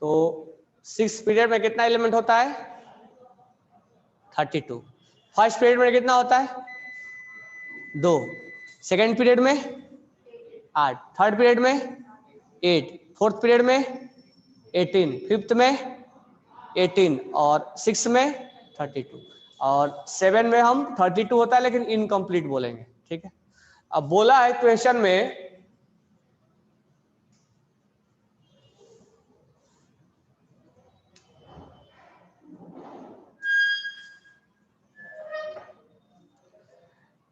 तो 6 पीरियड में कितना एलिमेंट होता है? 32। फर्स्ट पीरियड में कितना होता है? 2। सेकेंड पीरियड में 8, थर्ड पीरियड में 8, फोर्थ पीरियड में 18, फिफ्थ में 18 और सिक्स में 32 और 7 में हम 32 होता है लेकिन इनकम्प्लीट बोलेंगे। ठीक है, अब बोला है क्वेश्चन में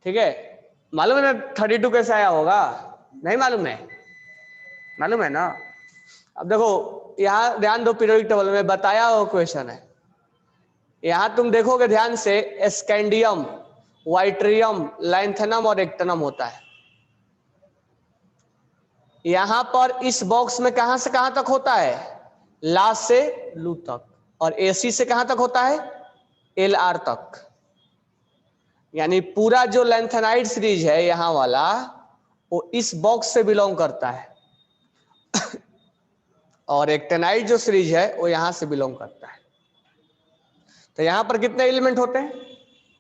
ठीक है, मालूम है ना 32 कैसे आया होगा? नहीं मालूम है? मालूम है ना? अब देखो यहाँ ध्यान दो, पीरियोडिक टेबल में बताया हुआ क्वेश्चन है। यहां तुम देखोगे ध्यान से, स्कैंडियम, वाइट्रियम, लैंथेनम और एक्टिनम होता है। यहां पर इस बॉक्स में कहां से कहां तक होता है? ला से लू तक, और एसी से कहां तक होता है? एल आर तक। यानी पूरा जो लैंथेनाइड सीरीज है यहां वाला, वो इस बॉक्स से बिलोंग करता है और एक्टेनाइड जो सीरीज है वो यहां से बिलोंग करता है। तो यहां पर कितने एलिमेंट होते हैं?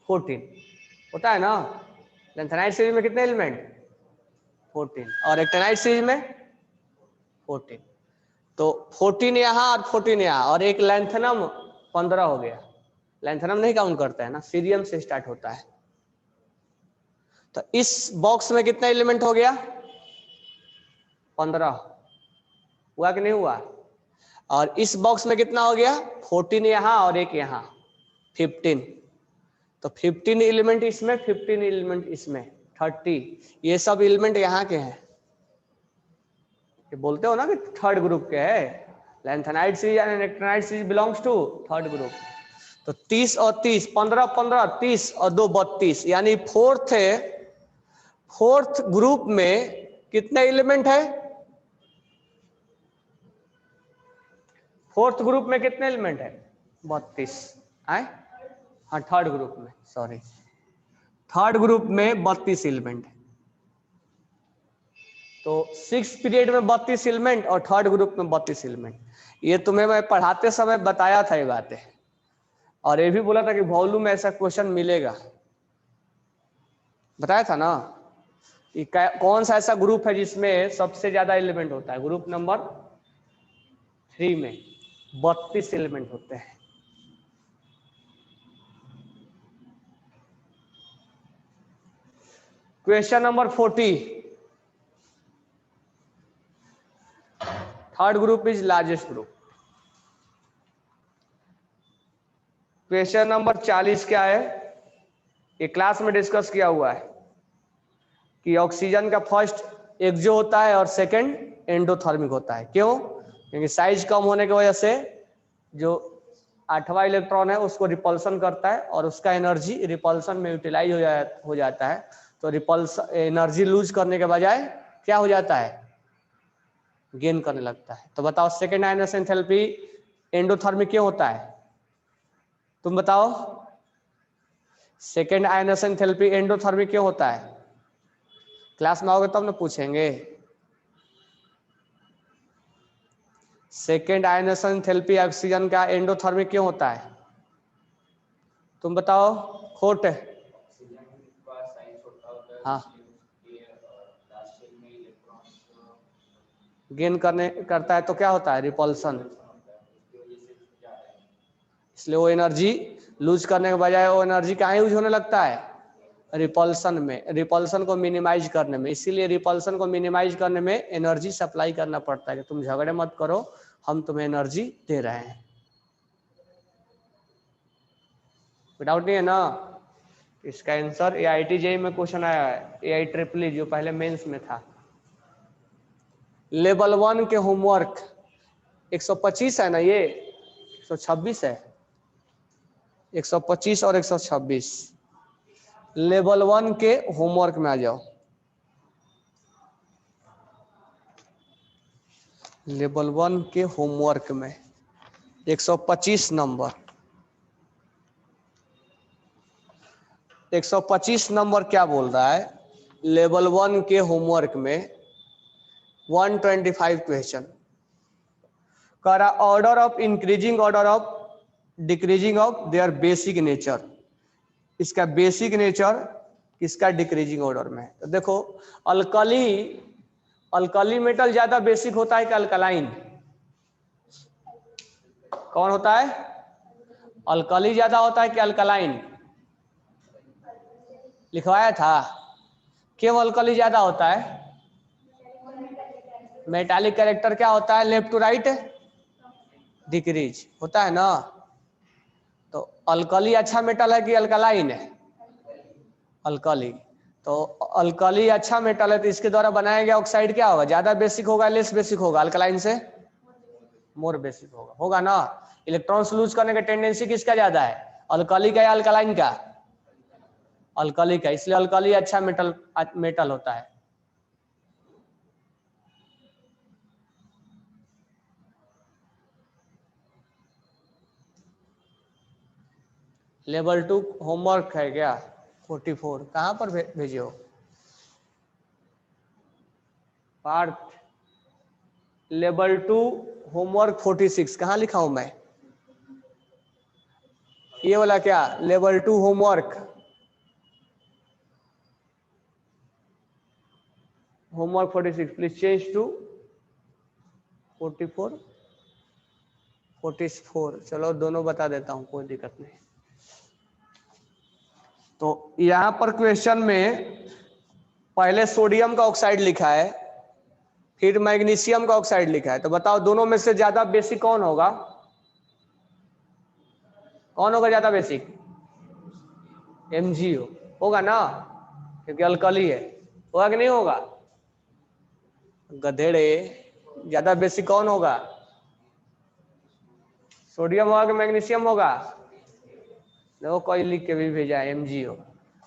14 होता है ना। लैंथेनाइड सीरीज में कितने एलिमेंट? 14 और एक्टेनाइड सीरीज में 14। तो 14 यहां और 14 यहां, और एक लैंथेनम 15 हो गया। लैंथेनम नहीं काउंट करता है ना, सीरियम से स्टार्ट होता है। तो इस बॉक्स में कितना एलिमेंट हो गया? 15 हुआ कि नहीं हुआ? और इस बॉक्स में कितना हो गया? 14 यहां और एक यहां, 15। तो 15 एलिमेंट इसमें, 15 एलिमेंट इसमें, 30। ये सब एलिमेंट यहाँ के हैं। ये बोलते हो ना कि थर्ड ग्रुप के है। Lanthanide series and actinide series belongs to third group. तो 30 और 30, 15 15, 30 और 2 32, यानी फोर्थ ग्रुप में कितने एलिमेंट है? फोर्थ ग्रुप में कितने एलिमेंट है? 32 आए। हाँ थर्ड ग्रुप में, सॉरी, थर्ड ग्रुप में 32 एलिमेंट है। तो 6 पीरियड में 32 एलिमेंट और थर्ड ग्रुप में 32 एलिमेंट। ये तुम्हें मैं पढ़ाते समय बताया था ये बातें, और ये भी बोला था कि वॉल्यूम में ऐसा क्वेश्चन मिलेगा, बताया था ना कि कौन सा ऐसा ग्रुप है जिसमें सबसे ज्यादा एलिमेंट होता है। ग्रुप नंबर 3 में 32 एलिमेंट होते हैं। Question number 40, third group is largest group. Question number 40 क्या है? ये क्लास में डिस्कस किया हुआ है कि ऑक्सीजन का फर्स्ट एक्सो होता है और सेकंड एंडोथर्मिक होता है। क्यों? क्योंकि साइज कम होने की वजह से जो 8वां इलेक्ट्रॉन है उसको रिपल्सन करता है और उसका एनर्जी रिपल्सन में यूटिलाइज हो जाता है। तो रिपल्सन एनर्जी लूज करने के बजाय क्या हो जाता है? गेन करने लगता है। तो बताओ सेकेंड आयनस एंथैल्पी एंडोथर्मिक क्यों होता है? तुम बताओ, सेकेंड आयनस एंथैल्पी एंडोथर्मिक क्यों होता है? क्लास में आओगे तब ना पूछेंगे। सेकेंड आयनेशन एंथैल्पी ऑक्सीजन का एंडोथर्मिक क्यों होता है? तुम बताओ। खोट है? हाँ, गेन करता है तो क्या होता है? रिपल्सन। इसलिए वो एनर्जी लूज करने के बजाय वो एनर्जी कहाँ यूज होने लगता है? रिपल्सन में, रिपल्सन को मिनिमाइज करने में। इसीलिए रिपल्सन को मिनिमाइज करने में एनर्जी सप्लाई करना पड़ता है कि तुम झगड़े मत करो, हम तुम्हें एनर्जी दे रहे हैं। डाउट नहीं है ना? इसका आंसर AIT JEE में क्वेश्चन आया है, AIEEE जो पहले मेंस में था। लेवल 1 के होमवर्क 125 है ना, ये 126 है, 125 और 126 लेवल 1 के होमवर्क में आ जाओ। लेवल 1 के होमवर्क में 125 नंबर, 125 नंबर क्या बोल रहा है? लेवल 1 के होमवर्क में 125 क्वेश्चन। कह रहा order of increasing, order of decreasing of their basic nature. इसका बेसिक नेचर किसका डिक्रीजिंग ऑर्डर में है। तो देखो अल्कली, अल्कली मेटल ज्यादा बेसिक होता है कि अल्कलाइन? कौन होता है? अल्कली ज्यादा होता है कि अल्कलाइन? लिखवाया था। क्यों अल्कली ज्यादा होता है? मेटालिक कैरेक्टर क्या होता है? लेफ्ट टू राइट डिक्रीज होता है ना। तो अल्कली अच्छा मेटल है कि अल्कलाइन है? अल्कली। तो अल्कली अच्छा मेटल है तो इसके द्वारा बनाया गया ऑक्साइड क्या होगा? ज्यादा बेसिक होगा, लेस बेसिक होगा? अल्कलाइन से मोर बेसिक होगा, होगा ना। इलेक्ट्रॉन्स लूज करने का टेंडेंसी किसका ज्यादा है? अल्कली का या अल्कलाइन का? अल्कली का। इसलिए अल्कली अच्छा मेटल होता है। लेवल 2 होमवर्क है क्या? 44 कहाँ पर भेजे हो? पार्ट लेवल 2 होमवर्क 46 कहाँ लिखा हूं मैं? ये वाला क्या? Level 2 homework, homework 46 please change to 44 44। चलो दोनों बता देता हूं, कोई दिक्कत नहीं। तो यहां पर क्वेश्चन में पहले सोडियम का ऑक्साइड लिखा है, फिर मैग्नीशियम का ऑक्साइड लिखा है। तो बताओ दोनों में से ज्यादा बेसिक कौन होगा? कौन होगा ज्यादा बेसिक? MgO होगा ना, क्योंकि अल्कली है। होगा कि नहीं होगा? गधेड़े, ज्यादा बेसिक कौन होगा? सोडियम होगा कि मैग्नीशियम होगा? देखो कोई लिख के भी भेजा है MgO।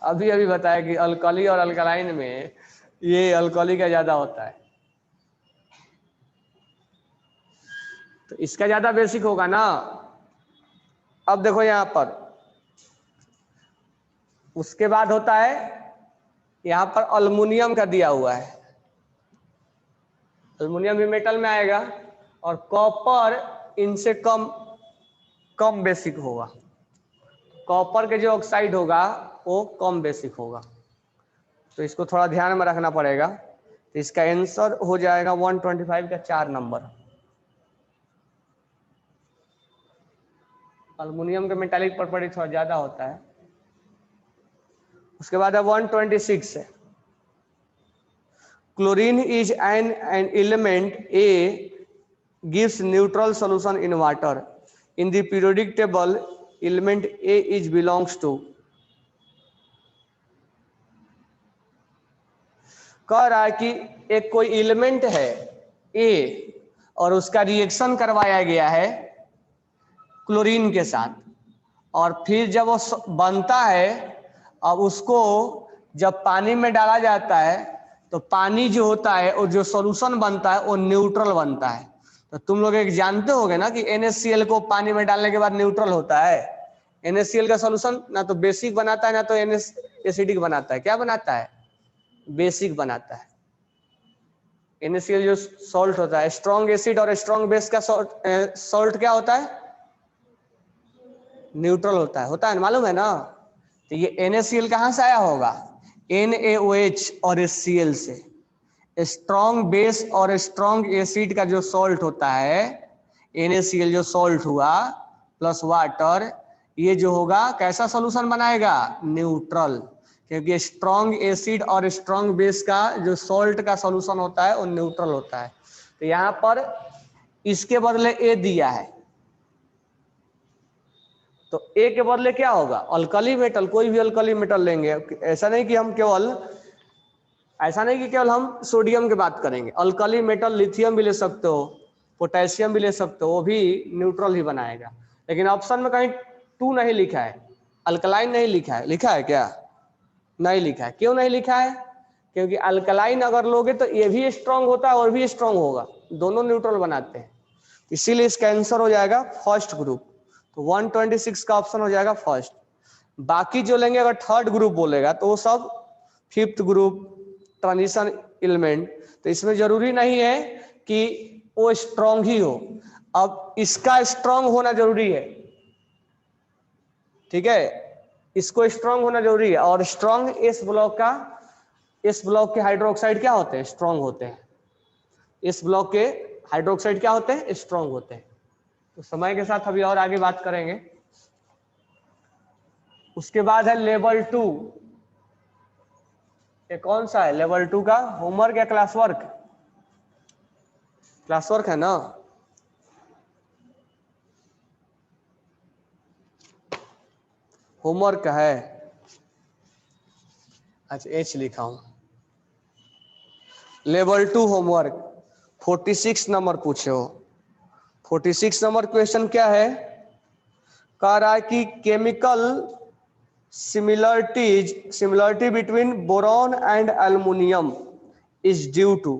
अभी अभी बताया कि अल्कली और अल्कलाइन में ये अल्कली का ज्यादा होता है, तो इसका ज्यादा बेसिक होगा ना। अब देखो यहां पर उसके बाद होता है, यहां पर अल्युमिनियम का दिया हुआ है, अल्युमिनियम भी मेटल में आएगा, और कॉपर इनसे कम बेसिक होगा। कॉपर के जो ऑक्साइड होगा वो कम बेसिक होगा, तो इसको थोड़ा ध्यान में रखना पड़ेगा। तो इसका आंसर हो जाएगा 125 का 4 नंबर। अल्युमिनियम के मेटालिक प्रॉपर्टी थोड़ा ज्यादा होता है। उसके बाद है 126 है, chlorine is an element A gives neutral solution in water. In the periodic table, element A is belongs to। कह रहा है कि एक कोई एलिमेंट है A और उसका रिएक्शन करवाया गया है क्लोरीन के साथ, और फिर जब वो बनता है, अब उसको जब पानी में डाला जाता है तो पानी जो होता है और जो सॉल्यूशन बनता है वो न्यूट्रल बनता है। तो तुम लोग एक जानते होगे ना कि NaCl को पानी में डालने के बाद न्यूट्रल होता है। NaCl का सॉल्यूशन ना तो बेसिक बनाता है ना तो एसिडिक बनाता है। क्या बनाता है? बेसिक बनाता है। NaCl जो सॉल्ट होता है, स्ट्रॉन्ग एसिड और स्ट्रॉन्ग बेस का सॉल्ट क्या होता है? न्यूट्रल होता है मालूम है ना। तो ये NaCl कहां से आया होगा? NaOH और HCl से। स्ट्रॉन्ग बेस और स्ट्रॉन्ग एसिड का जो सॉल्ट होता है, NaCl जो सॉल्ट हुआ प्लस वाटर, ये जो होगा कैसा सॉल्यूशन बनाएगा? न्यूट्रल, क्योंकि स्ट्रॉन्ग एसिड और स्ट्रॉन्ग बेस का जो सॉल्ट का सॉल्यूशन होता है वो न्यूट्रल होता है। तो यहां पर इसके बदले A दिया है, तो A के बदले क्या होगा? अल्कली मेटल, कोई भी अल्कली मेटल लेंगे। ऐसा नहीं कि हम सोडियम की बात करेंगे, अल्कली मेटल लिथियम भी ले सकते हो, पोटेशियम भी ले सकते हो, वो भी न्यूट्रल ही बनाएगा। लेकिन ऑप्शन में कहीं 2 नहीं लिखा है, अल्कलाइन नहीं लिखा है। लिखा है क्या? नहीं लिखा है। क्यों नहीं लिखा है? क्योंकि अल्कलाइन अगर लोगे तो ये भी स्ट्रांग होता है और भी स्ट्रांग होगा, दोनों न्यूट्रल बनाते हैं। इसीलिए इसका आंसर हो जाएगा फर्स्ट ग्रुप। तो 126 का ऑप्शन हो जाएगा फर्स्ट। बाकी जो लेंगे अगर थर्ड ग्रुप बोलेगा तो वो सब फिफ्थ ग्रुप, ट्रांजिशन एलिमेंट। तो इसमें जरूरी नहीं है कि वो स्ट्रांग ही हो, अब इसका स्ट्रांग होना जरूरी है, ठीक है, इसको स्ट्रांग होना जरूरी है। और स्ट्रांग इस ब्लॉक के हाइड्रोक्साइड क्या होते हैं, स्ट्रांग होते हैं। इस ब्लॉक के हाइड्रोक्साइड क्या होते हैं, स्ट्रांग होते हैं। तो समय के साथ अभी और आगे बात करेंगे। उसके बाद है लेवल 2। ये कौन सा है लेवल 2 का, होमवर्क या क्लास वर्क? क्लास वर्क है ना। होमवर्क का है, अच्छा एच लिखा हूं। लेवल 2 होमवर्क 46 नंबर पूछे हो। 46 नंबर क्वेश्चन क्या है, कह रहा है कि chemical similarity between boron and aluminium is due to.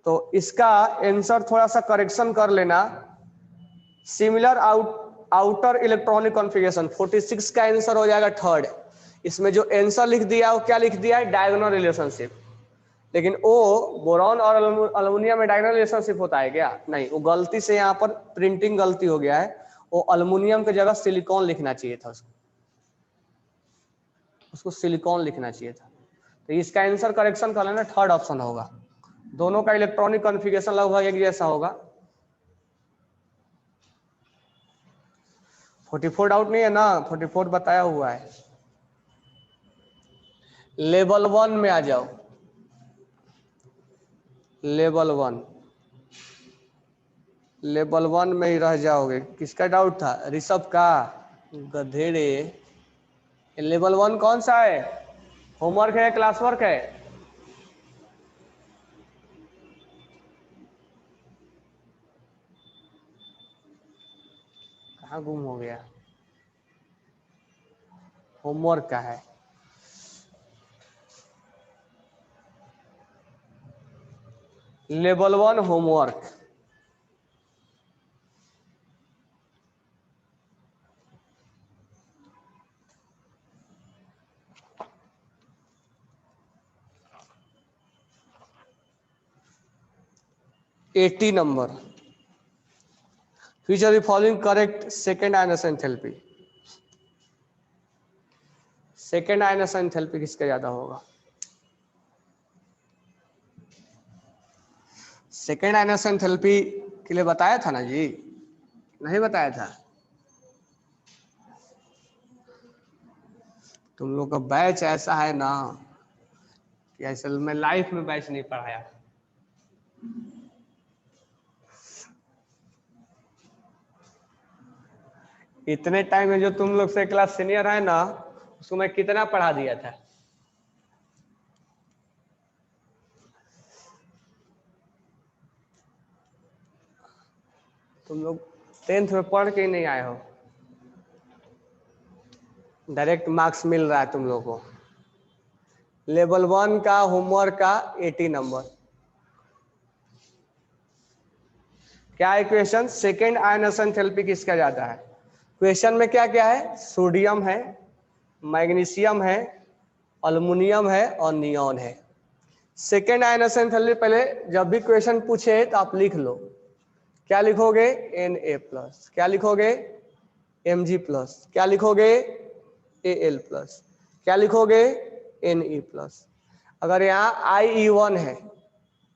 तो इसका आंसर थोड़ा सा करेक्शन कर लेना, सिमिलर आउटर इलेक्ट्रॉनिक कॉन्फ़िगरेशन। 46 का आंसर हो जाएगा थर्ड। इसमें जो आंसर लिख दिया वो क्या लिख दिया है, डायगोनल रिलेशनशिप। लेकिन वो बोरॉन और अल्युमिनियम में डायगोनल रिलेशनशिप होता है क्या, नहीं, वो गलती से यहाँ पर प्रिंटिंग गलती हो गया है। वो अल्युमिनियम की जगह सिलिकॉन लिखना चाहिए था, उसको सिलिकॉन लिखना चाहिए था। तो इसका आंसर करेक्शन कर लेना, थर्ड ऑप्शन होगा। दोनों का इलेक्ट्रॉनिक कॉन्फ़िगरेशन लगभग एक जैसा होगा। 44 डाउट नहीं है ना, 44 बताया हुआ है। लेवल 1 में आ जाओ, लेवल 1 में ही रह जाओगे। किसका डाउट था, ऋषभ का, गधेड़े। लेवल 1 कौन सा है, होमवर्क है क्लास वर्क है? कहाँ गुम हो गया, होमवर्क का है। Level 1 homework eighty number. Which of the following correct second ionization enthalpy? Second ionization enthalpy किसका ज्यादा होगा? सेकेंड ionization enthalpy के लिए बताया था ना जी, नहीं बताया था? तुम लोग का बैच ऐसा है ना कि असल में लाइफ में बैच नहीं पढ़ाया। इतने टाइम में जो तुम लोग से क्लास सीनियर है ना, उसको मैं कितना पढ़ा दिया था। तुम लोग 10th में पढ़ के ही नहीं आए हो, डायरेक्ट मार्क्स मिल रहा है तुम लोगों को। लेवल 1 का होमवर्क का 80 नंबर। क्या है क्वेश्चन, सेकेंड आयनाइजेशन एंथैल्पी किसका ज्यादा है? क्वेश्चन में क्या क्या है, सोडियम है, मैग्नीशियम है, अल्युमिनियम है और नियॉन है। सेकेंड आयनाइजेशन एंथैल्पी पहले जब भी क्वेश्चन पूछे तो आप लिख लो, क्या लिखोगे, Na+, क्या लिखोगे, Mg+, क्या लिखोगे, Al+, क्या लिखोगे, Ne+। अगर यहाँ IE1 है,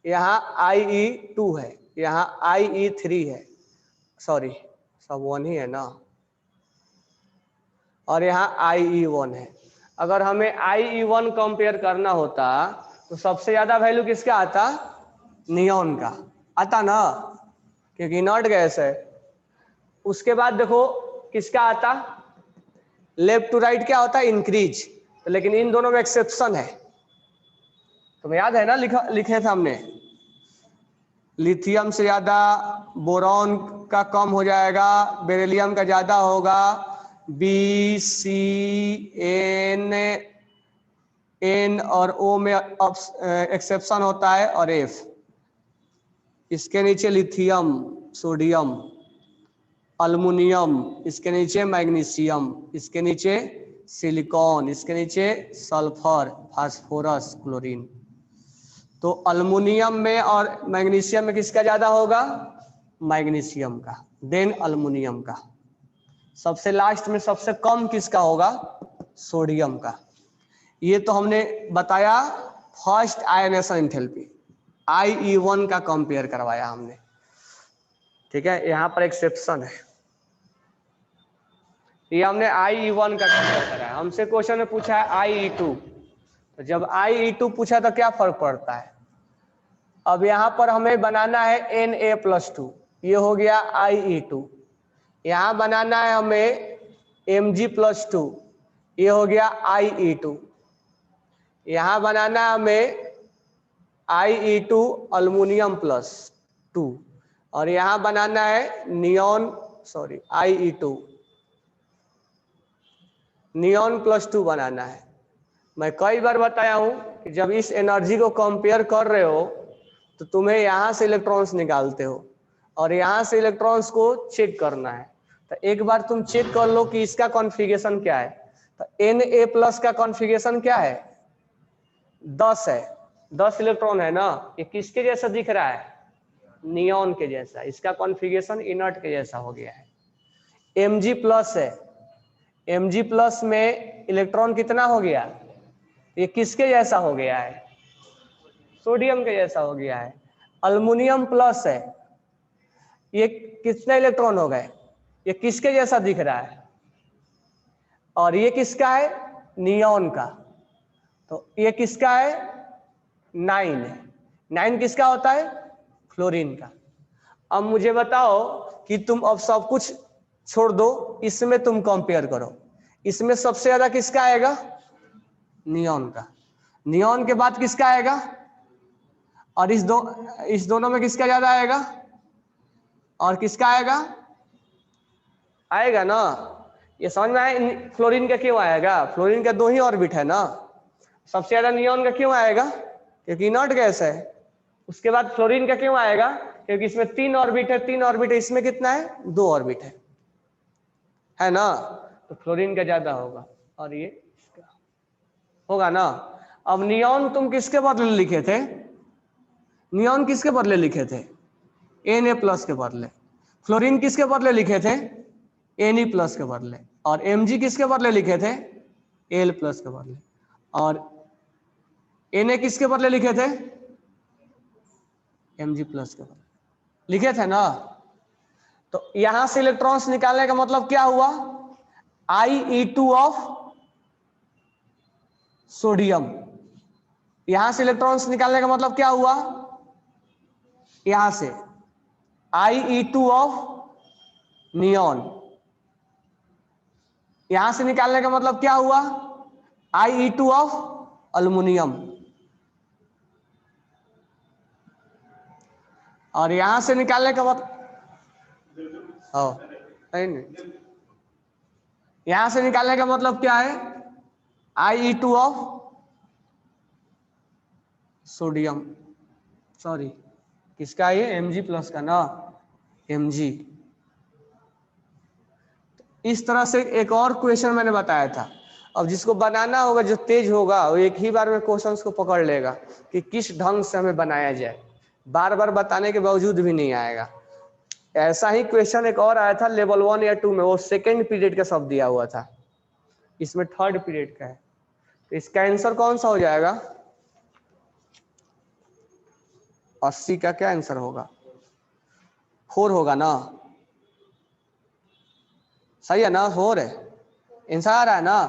यहाँ IE2 है, यहाँ IE3 है, सॉरी सब 1 ही है ना, और यहाँ IE1 है। अगर हमें IE1 कंपेयर करना होता तो सबसे ज्यादा वैल्यू किसका आता, नियॉन का आता ना, क्योंकि इनर्ट गैस है। उसके बाद देखो किसका आता, लेफ्ट टू राइट क्या होता है, इंक्रीज। तो लेकिन इन दोनों में एक्सेप्शन है, तुम्हें याद है ना, लिखे थे हमने, लिथियम से ज्यादा बोरॉन का कम हो जाएगा, बेरिलियम का ज्यादा होगा, BCN और O में एक्सेप्शन होता है, और F। इसके नीचे लिथियम, सोडियम, अल्युमिनियम, इसके नीचे मैग्नीशियम, इसके नीचे सिलिकॉन, इसके नीचे सल्फर, फास्फोरस, क्लोरीन। तो अल्युमिनियम में और मैग्नीशियम में किसका ज्यादा होगा, मैग्नीशियम का, देन अल्युमिनियम का, सबसे लास्ट में सबसे कम किसका होगा? सोडियम का। ये तो हमने बताया फर्स्ट आयनेशन एंथैल्पी, IE1 का कंपेयर करवाया हमने, ठीक है। यहाँ पर एक्सेप्शन है, ये हमने IE1 का कंपेयर करा है। हमसे क्वेश्चन में पूछा है IE2, तो जब IE2 पूछा तो क्या फर्क पड़ता है? अब यहाँ पर हमें बनाना है Na+2, ये हो गया IE2। यहाँ बनाना है हमें Mg+2, ये हो गया IE2। यहाँ बनाना है हमें IE2 अल्युमिनियम+2, और यहाँ बनाना है IE2 नियॉन+2 बनाना है। मैं कई बार बताया हूं कि जब इस एनर्जी को कंपेयर कर रहे हो तो तुम्हें यहां से इलेक्ट्रॉन्स निकालते हो और यहां से इलेक्ट्रॉन्स को चेक करना है। तो एक बार तुम चेक कर लो कि इसका कॉन्फ़िगरेशन क्या है। तो Na+ का कॉन्फ़िगरेशन क्या है? 10 है, 10 इलेक्ट्रॉन है ना। ये किसके जैसा दिख रहा है? नियॉन के जैसा। इसका कॉन्फ़िगरेशन इनर्ट के जैसा हो गया है। Mg+ है, Mg+ में इलेक्ट्रॉन कितना हो गया? ये किसके जैसा हो गया है? सोडियम के जैसा हो गया है। अल्युमिनियम+ है, ये कितने इलेक्ट्रॉन हो गए? ये किसके जैसा दिख रहा है? और ये किसका है? नियॉन का। तो ये किसका है? 9 है। 9 किसका होता है? फ्लोरीन का। अब मुझे बताओ कि तुम अब सब कुछ छोड़ दो, इसमें तुम कंपेयर करो। इसमें सबसे ज्यादा किसका आएगा? नियॉन का। नियॉन के बाद किसका आएगा? और इस दोनों में किसका ज्यादा आएगा? और किसका आएगा? आएगा ना। ये समझ में आए? फ्लोरीन का क्यों आएगा? फ्लोरीन का 2 ही ऑर्बिट है ना। सबसे ज्यादा नियॉन का क्यों आएगा? क्योंकि इनर्ट गैस है। उसके बाद फ्लोरीन का क्यों आएगा? क्योंकि इसमें 3 ऑर्बिट है। 3 ऑर्बिट है, इसमें कितना है? 2 ऑर्बिट है ना। तो फ्लोरीन का ज्यादा होगा और ये इसका होगा ना। अब नियॉन तुम किसके बदले लिखे थे? नियॉन किसके बदले लिखे थे? Na+ के बदले। फ्लोरीन किसके बदले लिखे थे? Ne+ के बदले। और Mg किसके बदले लिखे थे? Al+ के बदले। और Na किसके बदले लिखे थे? Mg+ के बदले लिखे थे ना। तो यहां से इलेक्ट्रॉन्स निकालने का मतलब क्या हुआ? IE2 of sodium. यहां से इलेक्ट्रॉन्स निकालने का मतलब क्या हुआ? यहां से IE2 ऑफ नियॉन। यहां से निकालने का मतलब क्या हुआ? IE2 of aluminium. और यहां से निकालने का मतलब नहीं, यहां से निकालने का मतलब क्या है? IE2 of sodium. सॉरी, किसका? ये Mg+ का ना, Mg। इस तरह से एक और क्वेश्चन मैंने बताया था। अब जिसको बनाना होगा, जो तेज होगा, वो एक ही बार में क्वेश्चंस को पकड़ लेगा कि किस ढंग से हमें बनाया जाए। बार बार बताने के बावजूद भी नहीं आएगा। ऐसा ही क्वेश्चन एक और आया था लेवल 1 या 2 में, वो सेकेंड पीरियड का सब दिया हुआ था, इसमें थर्ड पीरियड का है। तो इसका आंसर कौन सा हो जाएगा? 80 का क्या आंसर होगा? 4 होगा ना। सही है ना? 4 है आंसर आ रहा है ना।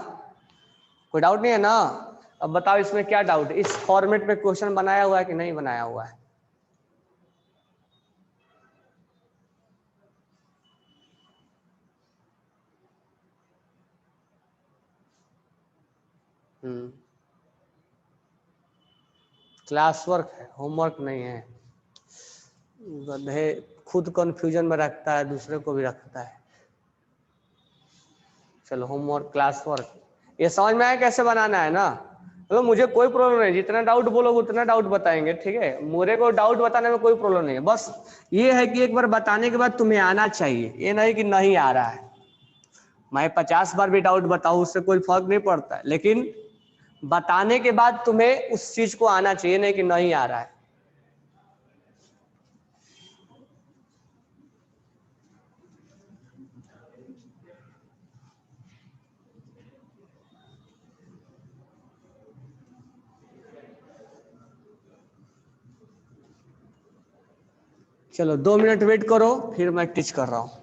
कोई डाउट नहीं है ना। अब बताओ इसमें क्या डाउट है? इस फॉर्मेट में क्वेश्चन बनाया हुआ है कि नहीं बनाया हुआ है? क्लास वर्क है, होमवर्क नहीं है। गधे खुद कंफ्यूजन में रखता है, दूसरे को भी रखता है। चलो होमवर्क, क्लास वर्क, ये समझ में आया कैसे बनाना है ना। तो मुझे कोई प्रॉब्लम नहीं, जितना डाउट बोलोगे उतना डाउट बताएंगे, ठीक है। मुझे को डाउट बताने में कोई प्रॉब्लम नहीं है। बस ये है कि एक बार बताने के बाद तुम्हें आना चाहिए, ये नहीं कि नहीं आ रहा है। मैं 50 बार भी डाउट बताऊं उससे कोई फर्क नहीं पड़ता है, लेकिन बताने के बाद तुम्हें उस चीज को आना चाहिए, नहीं कि नहीं आ रहा है। चलो 2 मिनट वेट करो, फिर मैं टीच कर रहा हूं।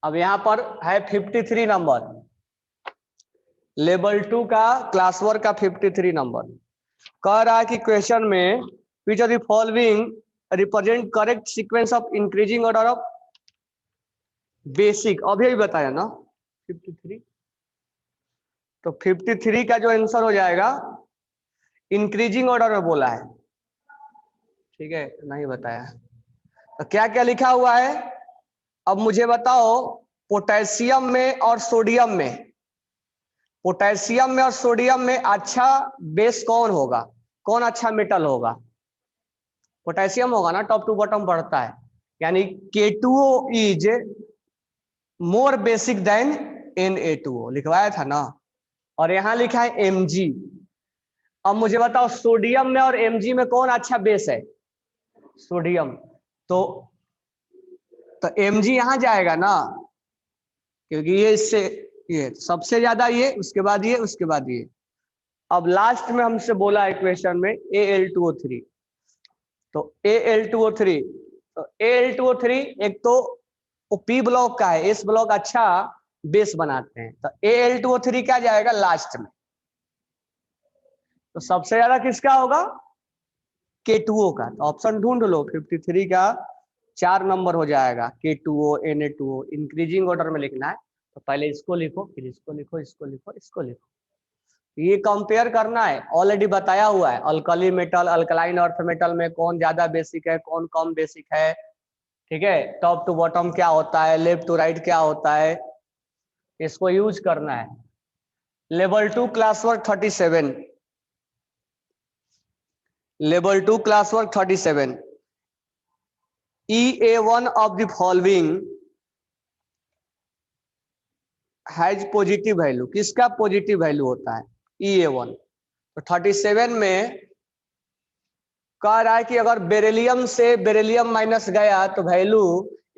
अब यहां पर है 53 नंबर, लेवल 2 का क्लास वर्क का 53 नंबर। कह रहा है कि क्वेश्चन में which are the following represent correct sequence of increasing order of basic. अभी बताया ना 53, तो 53 का जो आंसर हो जाएगा इंक्रीजिंग ऑर्डर में बोला है, ठीक है, नहीं बताया। तो क्या क्या लिखा हुआ है, अब मुझे बताओ पोटेशियम में और सोडियम में, पोटेशियम में और सोडियम में अच्छा बेस कौन होगा, कौन अच्छा मेटल होगा? पोटेशियम होगा ना, टॉप टू बॉटम बढ़ता है, यानी K2O is more basic then Na2O, लिखवाया था ना, और यहां लिखा है Mg। अब मुझे बताओ सोडियम में और Mg में कौन अच्छा बेस है? सोडियम। तो Mg यहां जाएगा ना, क्योंकि ये इससे ये सबसे ज्यादा, ये उसके बाद ये उसके बाद ये। अब लास्ट में हमसे बोला है क्वेश्चन में Al2O3, तो Al2O3, तो Al2O3 एक तो पी ब्लॉक का है, एस ब्लॉक अच्छा बेस बनाते हैं, तो Al2O3 क्या जाएगा लास्ट में। तो सबसे ज्यादा किसका होगा? K2O का। तो ऑप्शन ढूंढ लो, 53 का 4 नंबर हो जाएगा, K2O Na2O। इंक्रीजिंग ऑर्डर में लिखना है, तो पहले इसको लिखो, फिर इसको लिखो, इसको लिखो, इसको लिखो। ये कंपेयर करना है, ऑलरेडी बताया हुआ है alkali metal alkaline earth metal में कौन ज्यादा बेसिक है, कौन कम बेसिक है, ठीक है, टॉप टू बॉटम क्या होता है, लेफ्ट टू राइट क्या होता है, इसको यूज करना है। Level 2 class work 37, level 2 class work 37, EA1 of the following has positive value. किसका पॉजिटिव वैल्यू होता है? EA1। तो 37 में कह रहा है कि अगर बेरिलियम से बेरिलियम माइनस गया तो वैल्यू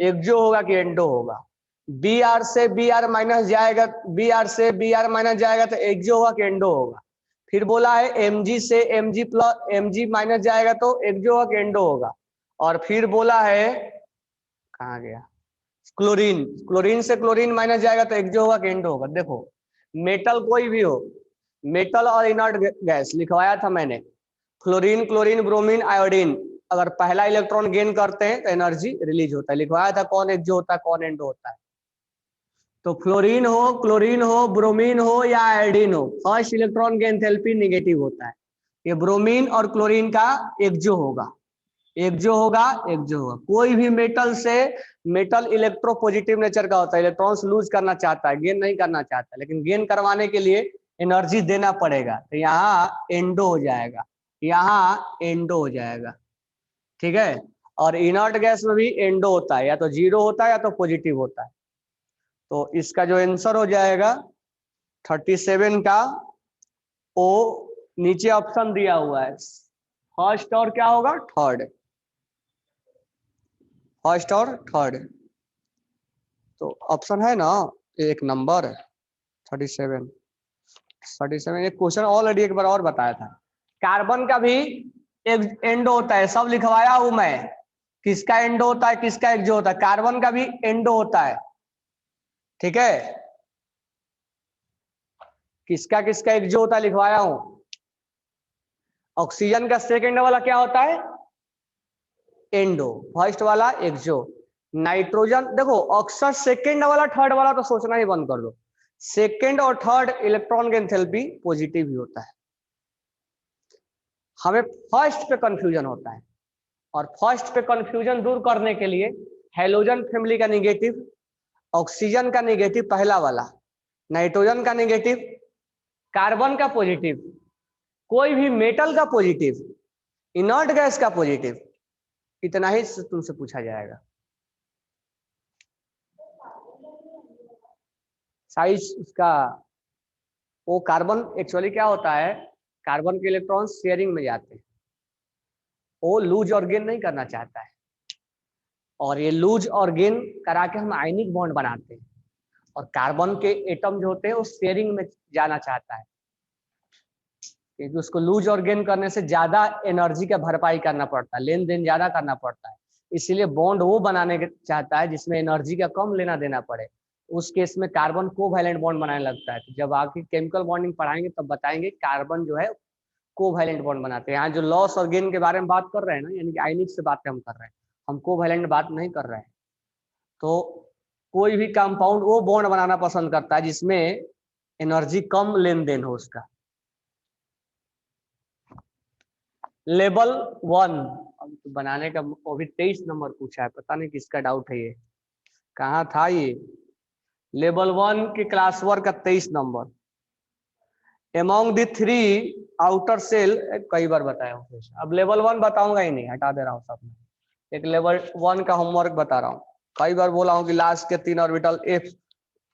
एक्सो होगा कि एंडो होगा। Br से Br माइनस जाएगा, Br से Br माइनस जाएगा तो एक्सो होगा कि एंडो होगा। फिर बोला है Mg से Mg प्लस Mg माइनस जाएगा तो एक्सो होगा कि एंडो होगा। और फिर बोला है, कहाँ गया, क्लोरीन, क्लोरीन से क्लोरीन माइनस जाएगा तो एक्सो होगा कि एंडो होगा। देखो मेटल कोई भी हो, मेटल और इनर्ट गैस लिखवाया था मैंने, फ्लोरीन क्लोरीन ब्रोमीन आयोडीन, अगर पहला इलेक्ट्रॉन गेन करते हैं तो एनर्जी रिलीज होता है, लिखवाया था कौन एक्सो होता है कौन एंडो होता है। तो फ्लोरीन हो, क्लोरीन हो, ब्रोमीन हो या आयोडीन हो, फर्स्ट इलेक्ट्रॉन की एंथैल्पी निगेटिव होता है। ये ब्रोमीन और क्लोरीन का एक्सो होगा, एक्सो होगा, एक्सो होगा। कोई भी मेटल से, मेटल इलेक्ट्रोपॉजिटिव नेचर का होता है, इलेक्ट्रॉन्स लूज करना चाहता है, गेन नहीं करना चाहता, लेकिन गेन करवाने के लिए एनर्जी देना पड़ेगा, तो यहाँ एंडो हो जाएगा, यहाँ एंडो हो जाएगा, ठीक है। और इनर्ट गैस में भी एंडो होता है, या तो जीरो होता है या तो पॉजिटिव होता है। तो इसका जो आंसर हो जाएगा 37 का ओ, नीचे ऑप्शन दिया हुआ है, फर्स्ट और क्या होगा, थर्ड, फर्स्ट और थर्ड। तो ऑप्शन है ना 1 नंबर 37, 37। एक क्वेश्चन ऑलरेडी एक बार और बताया था, कार्बन का भी एक एंडो होता है, सब लिखवाया हूं मैं, किसका एंडो होता है किसका एक्सो होता है, कार्बन का भी एंडो होता है, ठीक है, किसका किसका एक्सो होता है लिखवाया हूं। ऑक्सीजन का सेकंड वाला क्या होता है, एंडो, फर्स्ट वाला एक्सो। नाइट्रोजन देखो अक्सर सेकंड वाला थर्ड वाला तो सोचना ही बंद कर दो, सेकंड और थर्ड इलेक्ट्रॉन का एंथैल्पी पॉजिटिव ही होता है। हमें फर्स्ट पे कंफ्यूजन होता है, और फर्स्ट पे कंफ्यूजन दूर करने के लिए हेलोजन फैमिली का निगेटिव, ऑक्सीजन का निगेटिव पहला वाला, नाइट्रोजन का निगेटिव, कार्बन का पॉजिटिव, कोई भी मेटल का पॉजिटिव, इनर्ट गैस का पॉजिटिव, इतना ही तुमसे पूछा जाएगा। साइज उसका, वो कार्बन एक्चुअली क्या होता है, कार्बन के इलेक्ट्रॉन शेयरिंग में जाते हैं, वो लूज और गेन नहीं करना चाहता है, और ये लूज और गेन करा के हम आयनिक बॉन्ड बनाते हैं, और कार्बन के एटम जो होते हैं वो शेयरिंग में जाना चाहता है। क्योंकि उसको लूज और गेन करने से ज्यादा एनर्जी का भरपाई करना पड़ता है, लेन देन ज्यादा करना पड़ता है, इसीलिए बॉन्ड वो बनाने के चाहता है जिसमें एनर्जी का कम लेना देना पड़े। उस केस में कार्बन कोवैलेंट बॉन्ड बनाने लगता है। तो जब आगे केमिकल बॉन्डिंग पढ़ाएंगे तब बताएंगे कार्बन जो है कोवैलेंट बॉन्ड बनाते हैं। यहाँ जो लॉस और गेन के बारे में बात कर रहे हैं ना, यानी कि आयनिक से बातें हम कर रहे हैं, हम कोवैलेंट बात नहीं कर रहे हैं। तो कोई भी कंपाउंड वो बॉन्ड बनाना पसंद करता है जिसमें एनर्जी कम लेन देन हो उसका। लेवल 1 अब तो बनाने का अभी 23 नंबर पूछा है, पता नहीं किसका डाउट है, ये कहाँ था ये। लेवल 1 के क्लास वर्क का 23 number. Among the 3 outer shell, कई बार बताया हूँ, अब लेवल 1 बताऊंगा ही नहीं, हटा दे रहा हूँ सब में। एक लेवल 1 का होमवर्क बता रहा हूँ। कई बार बोला हूँ कि लास्ट के 3 ऑर्बिटल एफ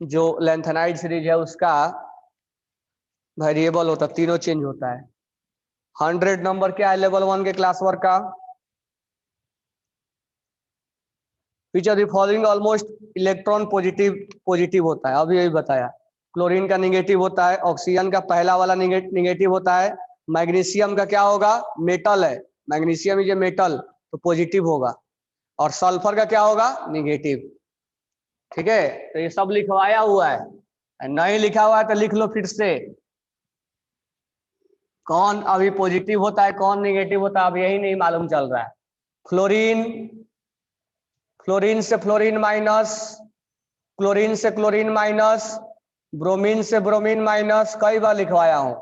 जो लेंथेनाइड सीरीज है उसका वेरिएबल होता है, तीनों चेंज होता है। 100 नंबर क्या है लेवल 1 के क्लास वर्क का। Which are the following almost electron positive होता है, अभी यही बताया। क्लोरीन का निगेटिव होता है, ऑक्सीजन का पहला वाला निगेटिव होता है, मैग्नीशियम का क्या होगा, मेटल है, मैग्नीशियम इज ए मेटल तो पॉजिटिव होगा, और सल्फर का क्या होगा, निगेटिव। ठीक है, तो ये सब लिखवाया हुआ है, नहीं लिखा हुआ है तो लिख लो फिर से, कौन अभी पॉजिटिव होता है कौन निगेटिव होता है अब यही नहीं मालूम चल रहा है। फ्लोरीन, फ्लोरीन से फ्लोरीन माइनस, क्लोरीन से क्लोरीन माइनस, ब्रोमीन से ब्रोमीन माइनस, कई बार लिखवाया हूं।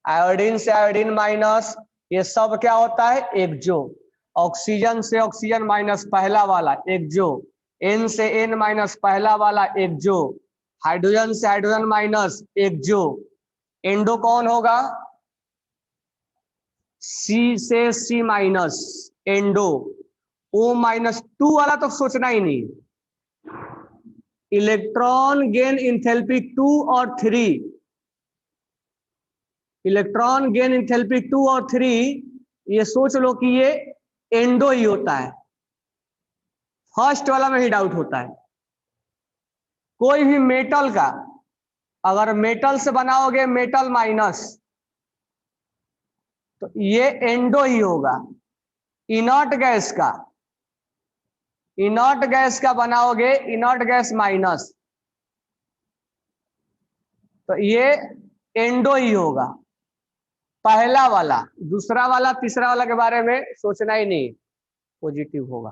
आयोडीन से आयोडीन माइनस, ये सब क्या होता है, एकजो। ऑक्सीजन से ऑक्सीजन माइनस पहला वाला एकजो, एन से एन माइनस पहला वाला एकजो, हाइड्रोजन से हाइड्रोजन माइनस एकजो। एंडो कौन होगा, सी से सी माइनस एंडो। ओ -2 वाला तो सोचना ही नहीं। इलेक्ट्रॉन गेन इंथैल्पी 2 और 3, इलेक्ट्रॉन गेन इंथैल्पी 2 और 3, ये सोच लो कि ये एंडो ही होता है। फर्स्ट वाला में ही डाउट होता है। कोई भी मेटल का अगर मेटल से बनाओगे मेटल माइनस तो ये एंडो ही होगा। इनर्ट गैस का, इनर्ट गैस का बनाओगे इनर्ट गैस माइनस तो ये एंडो ही होगा, पहला वाला। दूसरा वाला तीसरा वाला के बारे में सोचना ही नहीं, पॉजिटिव होगा।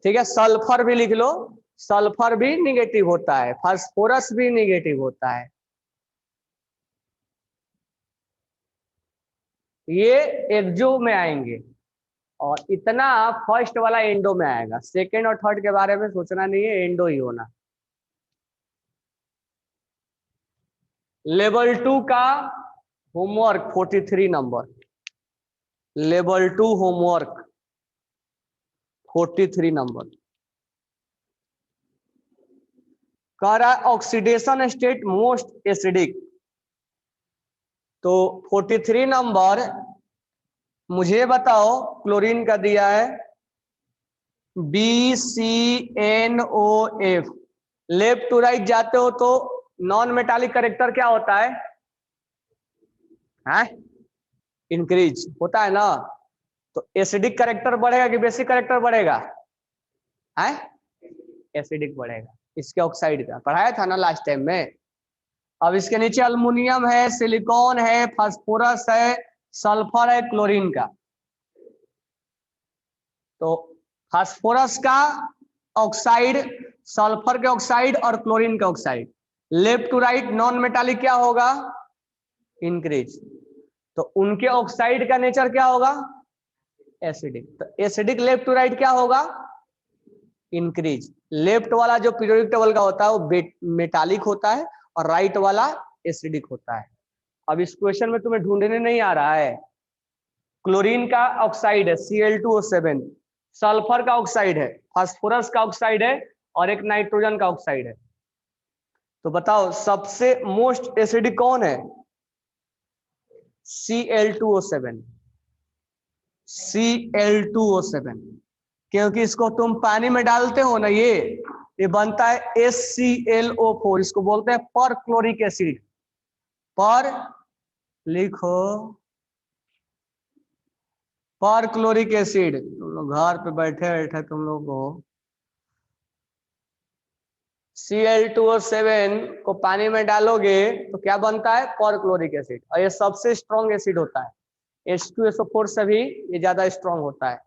ठीक है, सल्फर भी लिख लो, सल्फर भी निगेटिव होता है, फास्फोरस भी निगेटिव होता है। ये एक्जो में आएंगे और इतना फर्स्ट वाला एंडो में आएगा। सेकेंड और थर्ड के बारे में सोचना नहीं है, एंडो ही होना। लेवल 2 का homework 43 number, level 2 homework 43 number कह रहा है ऑक्सीडेशन स्टेट मोस्ट एसिडिक। तो 43 नंबर मुझे बताओ, क्लोरीन का दिया है BCNOF। लेफ्ट टू राइट जाते हो तो नॉन मेटालिक करेक्टर क्या होता है, इंक्रीज होता है ना। तो एसिडिक करेक्टर बढ़ेगा कि बेसिक करेक्टर बढ़ेगा, है एसिडिक बढ़ेगा। इसके ऑक्साइड का पढ़ाया था ना लास्ट टाइम में। अब इसके नीचे अल्मुनियम है, सिलिकॉन है, फास्फोरस है, सल्फर है, क्लोरीन का। तो फास्फोरस का ऑक्साइड, सल्फर के ऑक्साइड और क्लोरीन का oxide, left to right non metallic क्या होगा, इंक्रीज। तो उनके ऑक्साइड का नेचर क्या होगा, एसिडिक। तो एसिडिक लेफ्ट टू राइट क्या होगा, इंक्रीज। लेफ्ट वाला जो पीरियोडिक टेबल का होता है वो मेटालिक होता है और राइट वाला एसिडिक होता है। अब इस क्वेश्चन में तुम्हें ढूंढने नहीं आ रहा है। क्लोरीन का ऑक्साइड है Cl2O7, सल्फर का ऑक्साइड है, फास्फोरस का ऑक्साइड है और एक नाइट्रोजन का ऑक्साइड है। तो बताओ सबसे मोस्ट एसिडिक कौन है, Cl2O7, Cl2O7, क्योंकि इसको तुम पानी में डालते हो ना, ये बनता है HClO4, इसको बोलते हैं पर क्लोरिक एसिड, पर लिखो पर क्लोरिक एसिड, तुम लोग घर पे बैठे बैठे तुम लोग को Cl2O7 को पानी में डालोगे तो क्या बनता है, पर क्लोरिक एसिड, और ये सबसे स्ट्रॉन्ग एसिड होता है। H2SO4 से भी ये ज्यादा स्ट्रॉन्ग होता है।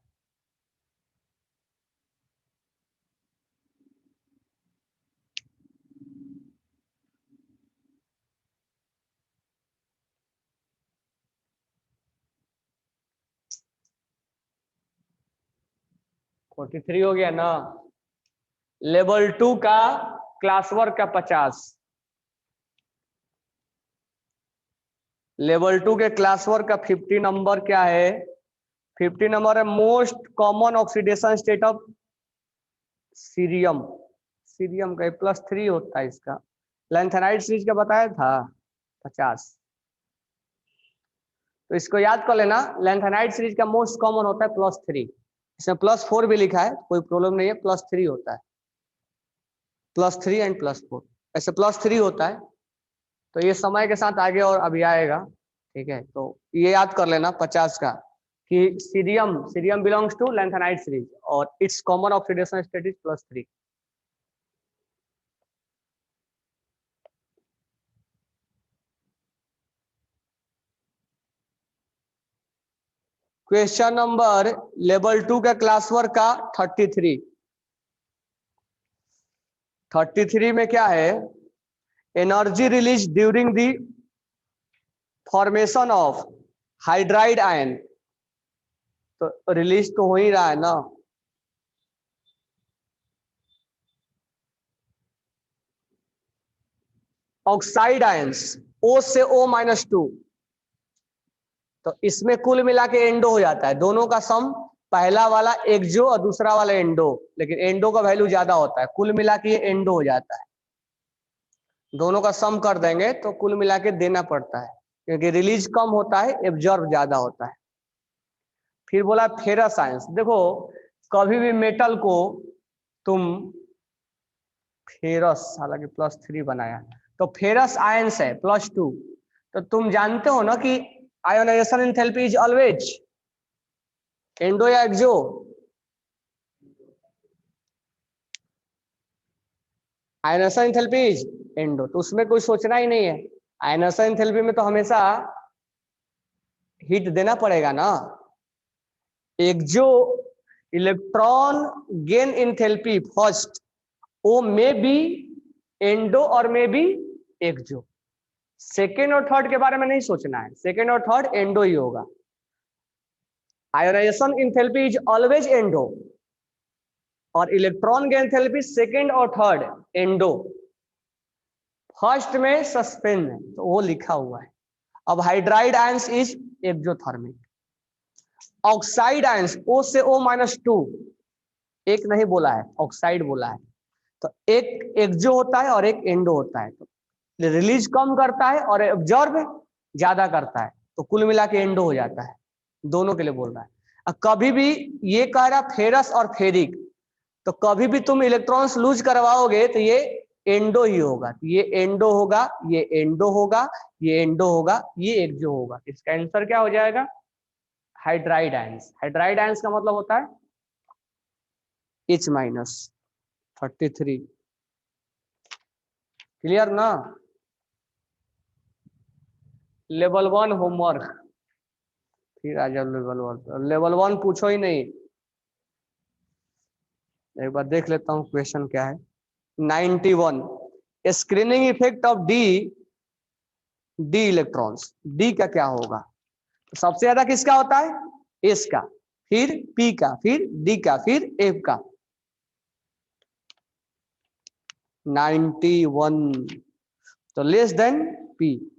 फोर्टी थ्री हो गया ना। लेवल 2 का क्लास वर्क का 50, लेवल 2 के क्लास वर्क का 50 नंबर क्या है, 50 नंबर है most common oxidation state of cerium. Cerium का +3 होता है इसका। लैंथेनाइड सीरीज का बताया था 50, तो इसको याद कर लेना। लैंथेनाइड सीरीज का मोस्ट कॉमन होता है +3, इसमें +4 भी लिखा है, कोई प्रॉब्लम नहीं है, +3 होता है, +3 एंड +4, ऐसे +3 होता है। तो ये समय के साथ आगे और अभी आएगा, ठीक है। तो ये याद कर लेना 50 का कि cerium, cerium belongs to lanthanide series और its common oxidation state is +3। Question number level 2 का क्लास वर्क का 33 में क्या है, energy release during the formation of hydride ion, तो रिलीज तो हो ही रहा है ना। ऑक्साइड आयंस O से O-2, तो इसमें कुल मिला के एंडो हो जाता है, दोनों का सम, पहला वाला एक्जो और दूसरा वाला एंडो, लेकिन एंडो का वैल्यू ज्यादा होता है, कुल मिला के ये एंडो हो जाता है। दोनों का सम कर देंगे तो कुल मिला के देना पड़ता है, क्योंकि रिलीज कम होता है, एब्जॉर्ब ज्यादा होता है। फिर बोला फेरस आयंस, देखो कभी भी मेटल को तुम फेरस, हालांकि +3 बनाया, तो फेरस आयंस है +2, तो तुम जानते हो ना कि ionisation enthalpy is always endo या एक्सो। आयोनाइजेशन एंथैल्पी इज एंडो, तो उसमें कोई सोचना ही नहीं है। आयोनाइजेशन एंथैल्पी में तो हमेशा हीट देना पड़ेगा ना। एक्सो इलेक्ट्रॉन गेन एंथैल्पी फर्स्ट, वो मे बी एंडो और मे बी एक्सो। सेकेंड और थर्ड के बारे में नहीं सोचना है, सेकेंड और थर्ड एंडो ही होगा। Ionisation enthalpy is always endo, और इलेक्ट्रॉन गेन एंथैल्पी सेकेंड और थर्ड एंडो, फर्स्ट में सस्पेंड है तो वो लिखा हुआ है। अब hydride ions is exothermic, oxide ions O से O-2, एक नहीं बोला है, ऑक्साइड बोला है, तो एक एक्सो होता है और एक एंडो होता है, तो रिलीज कम करता है और एब्जॉर्ब ज्यादा करता है, तो कुल मिला के एंडो हो जाता है, दोनों के लिए बोल रहा है। कभी भी ये कह रहा फेरस और फेरिक, तो कभी भी तुम इलेक्ट्रॉन्स लूज करवाओगे तो ये एंडो ही होगा, ये एंडो होगा, ये एंडो होगा, ये एंडो होगा, ये एक्सो होगा। इसका आंसर क्या हो जाएगा, हाइड्राइड आयंस। हाइड्राइड आयंस का मतलब होता है H-33। क्लियर ना। लेवल 1 होमवर्क, फिर आ जाओ लेवल 1। लेवल 1 पूछो ही नहीं, एक बार देख लेता हूँ क्वेश्चन क्या है। 91, screening effect of D electrons, D का क्या होगा, तो सबसे ज्यादा किसका होता है, एस का, फिर पी का, फिर डी का, फिर एफ का। 91, तो लेस देन पी,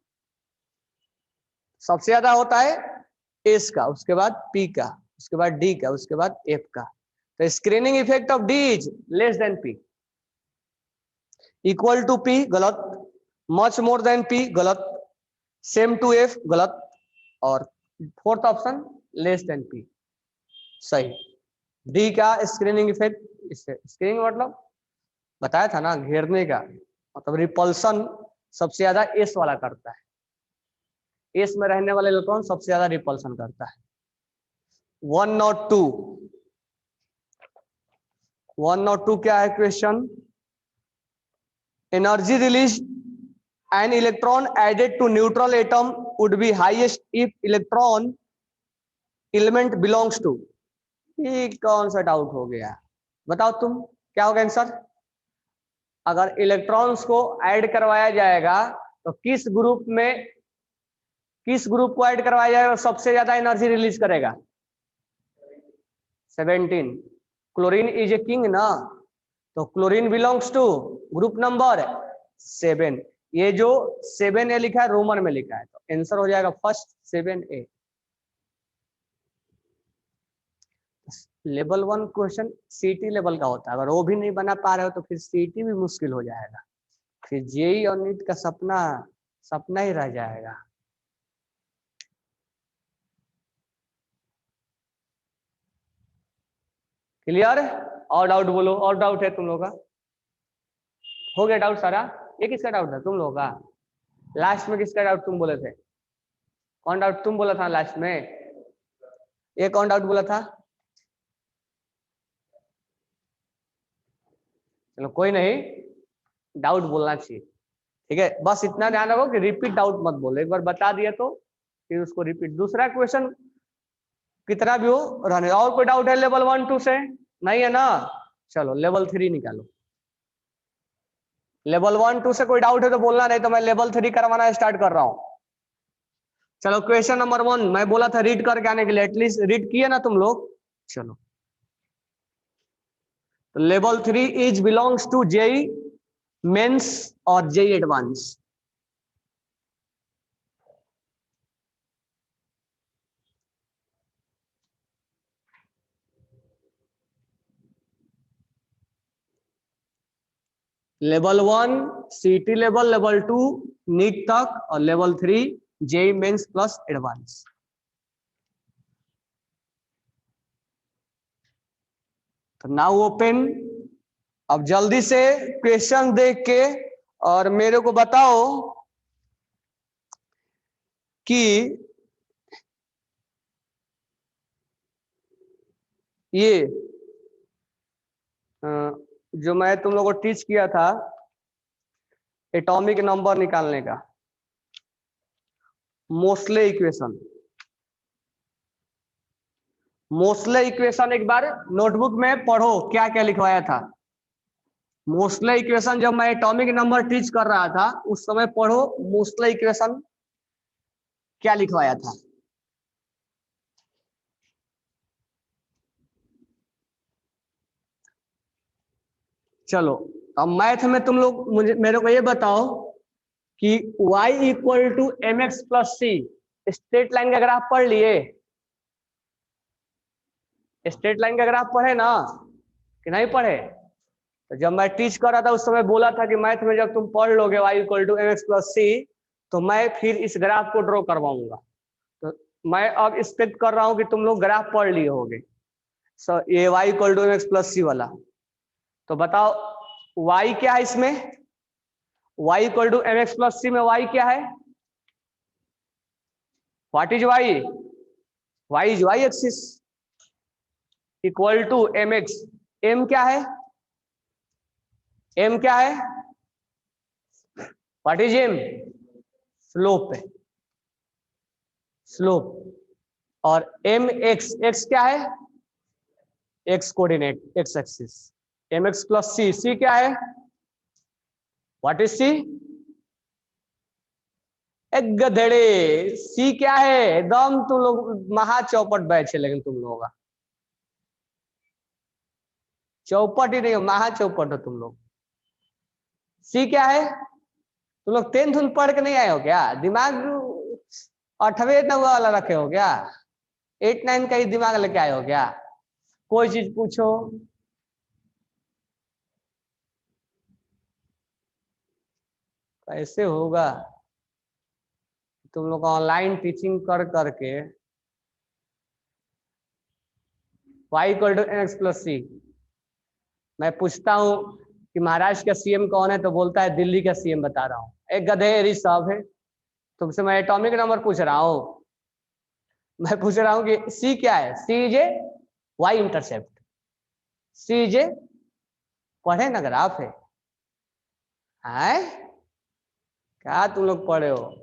सबसे ज्यादा होता है एस का, उसके बाद पी का, उसके बाद डी का, उसके बाद एफ का। तो screening effect of d is less than p, equal to p गलत, मच मोर देन पी गलत, सेम टू एफ गलत, और fourth option less than p सही। डी का स्क्रीनिंग इफेक्ट, इससे स्क्रीनिंग मतलब बताया था ना, घेरने का, मतलब रिपल्सन सबसे ज्यादा एस वाला करता है। एस में रहने वाला इलेक्ट्रॉन सबसे ज्यादा रिपल्सन करता है। 102 102 क्या है question? Energy release an electron added to neutral atom would be highest if electron element belongs to. ये कौन सा डाउट हो गया? बताओ तुम, क्या होगा आंसर? अगर इलेक्ट्रॉन्स को ऐड करवाया जाएगा तो किस ग्रुप को ऐड करवाया जाएगा सबसे ज्यादा एनर्जी रिलीज करेगा? 17। क्लोरीन इज ए किंग ना, तो chlorine belongs to group number 7। ये जो 7A लिखा है रोमन में लिखा है, तो आंसर हो जाएगा फर्स्ट 7A। लेवल 1 क्वेश्चन सीटी लेवल का होता है, अगर वो भी नहीं बना पा रहे हो तो फिर सीटी भी मुश्किल हो जाएगा, फिर जेई और नीट का सपना ही रह जाएगा। क्लियर? और डाउट बोलो, और डाउट है तुम लोग का? हो गया डाउट सारा? ये किसका डाउट था तुम लोग का? लास्ट में किसका डाउट तुम बोले थे? कौन डाउट तुम बोला था लास्ट में? ये कौन डाउट बोला था? चलो कोई नहीं, डाउट बोलना चाहिए, ठीक है। बस इतना ध्यान रखो कि रिपीट डाउट मत बोलो, एक बार बता दिया तो फिर उसको रिपीट। दूसरा क्वेश्चन कितना भी हो रहने। और कोई डाउट है लेवल 1 2 से? नहीं है ना? चलो लेवल 3 निकालो। लेवल 1 2 से कोई डाउट है तो बोलना, नहीं तो मैं लेवल 3 करवाना स्टार्ट कर रहा हूं। चलो क्वेश्चन नंबर 1 मैं बोला था रीड करके आने के लिए, एटलीस्ट रीड किए ना तुम लोग? चलो, तो level 3 is belongs to JEE Mains और JEE Advance. Level 1 CT level, level 2 NEET तक, और level 3 JEE Mains plus Advance. तो नाउ ओपन। अब जल्दी से क्वेश्चन देख के और मेरे को बताओ कि ये जो मैं तुम लोगों को टीच किया था एटॉमिक नंबर निकालने का, मोस्ले इक्वेशन। मोस्ले इक्वेशन एक बार नोटबुक में पढ़ो क्या क्या लिखवाया था। मोस्ले इक्वेशन जब मैं एटॉमिक नंबर टीच कर रहा था उस समय पढ़ो मोस्ले इक्वेशन क्या लिखवाया था। चलो अब मैथ में तुम लोग मेरे को ये बताओ कि y equal to m x plus c straight line का ग्राफ पढ़ लिए? स्ट्रेट लाइन का ग्राफ पढ़े ना कि नहीं पढ़े? तो जब मैं टीच कर रहा था उस समय बोला था कि मैथ में जब तुम पढ़ लोगे y equal to m x plus c तो मैं फिर इस ग्राफ को ड्रॉ करवाऊंगा। तो मैं अब एक्सपेक्ट कर रहा हूं कि तुम लोग ग्राफ पढ़ लिए होगे। सो ये y equal to m x plus c वाला। तो बताओ y क्या है इसमें? y equal to m x plus c में y क्या है? What is y? y is y axis equal to m x. m क्या है? m क्या है? What is m? स्लोप है, स्लोप। और एम एक्स, एक्स क्या है? X coordinate, x axis. M x plus c, c क्या है? व्हाट इज सी? एक गधेड़े, सी क्या है? एकदम तुम लोग महा चौपट बैच है, लेकिन तुम लोगों का चौपट ही नहीं हो, महा चौपट हो तुम लोग। सी क्या है? तुम लोग 10th पढ़ के नहीं आए हो क्या? दिमाग 8वें 9वें वाला रखे हो क्या? 8 9 का ही दिमाग लेके आए हो क्या? कोई चीज पूछो। कैसे होगा? तुम लोग ऑनलाइन टीचिंग कर करके y equal to m x plus c. मैं पूछता हूँ कि महाराष्ट्र का सीएम कौन है तो बोलता है दिल्ली का सीएम बता रहा हूँ। एक गधे साहब है। तुमसे मैं एटॉमिक नंबर पूछ रहा हूं, मैं पूछ रहा हूं कि सी क्या है, C is a Y intercept, C is a, पढ़े ना ग्राफ है, क्या तुम लोग पढ़े हो?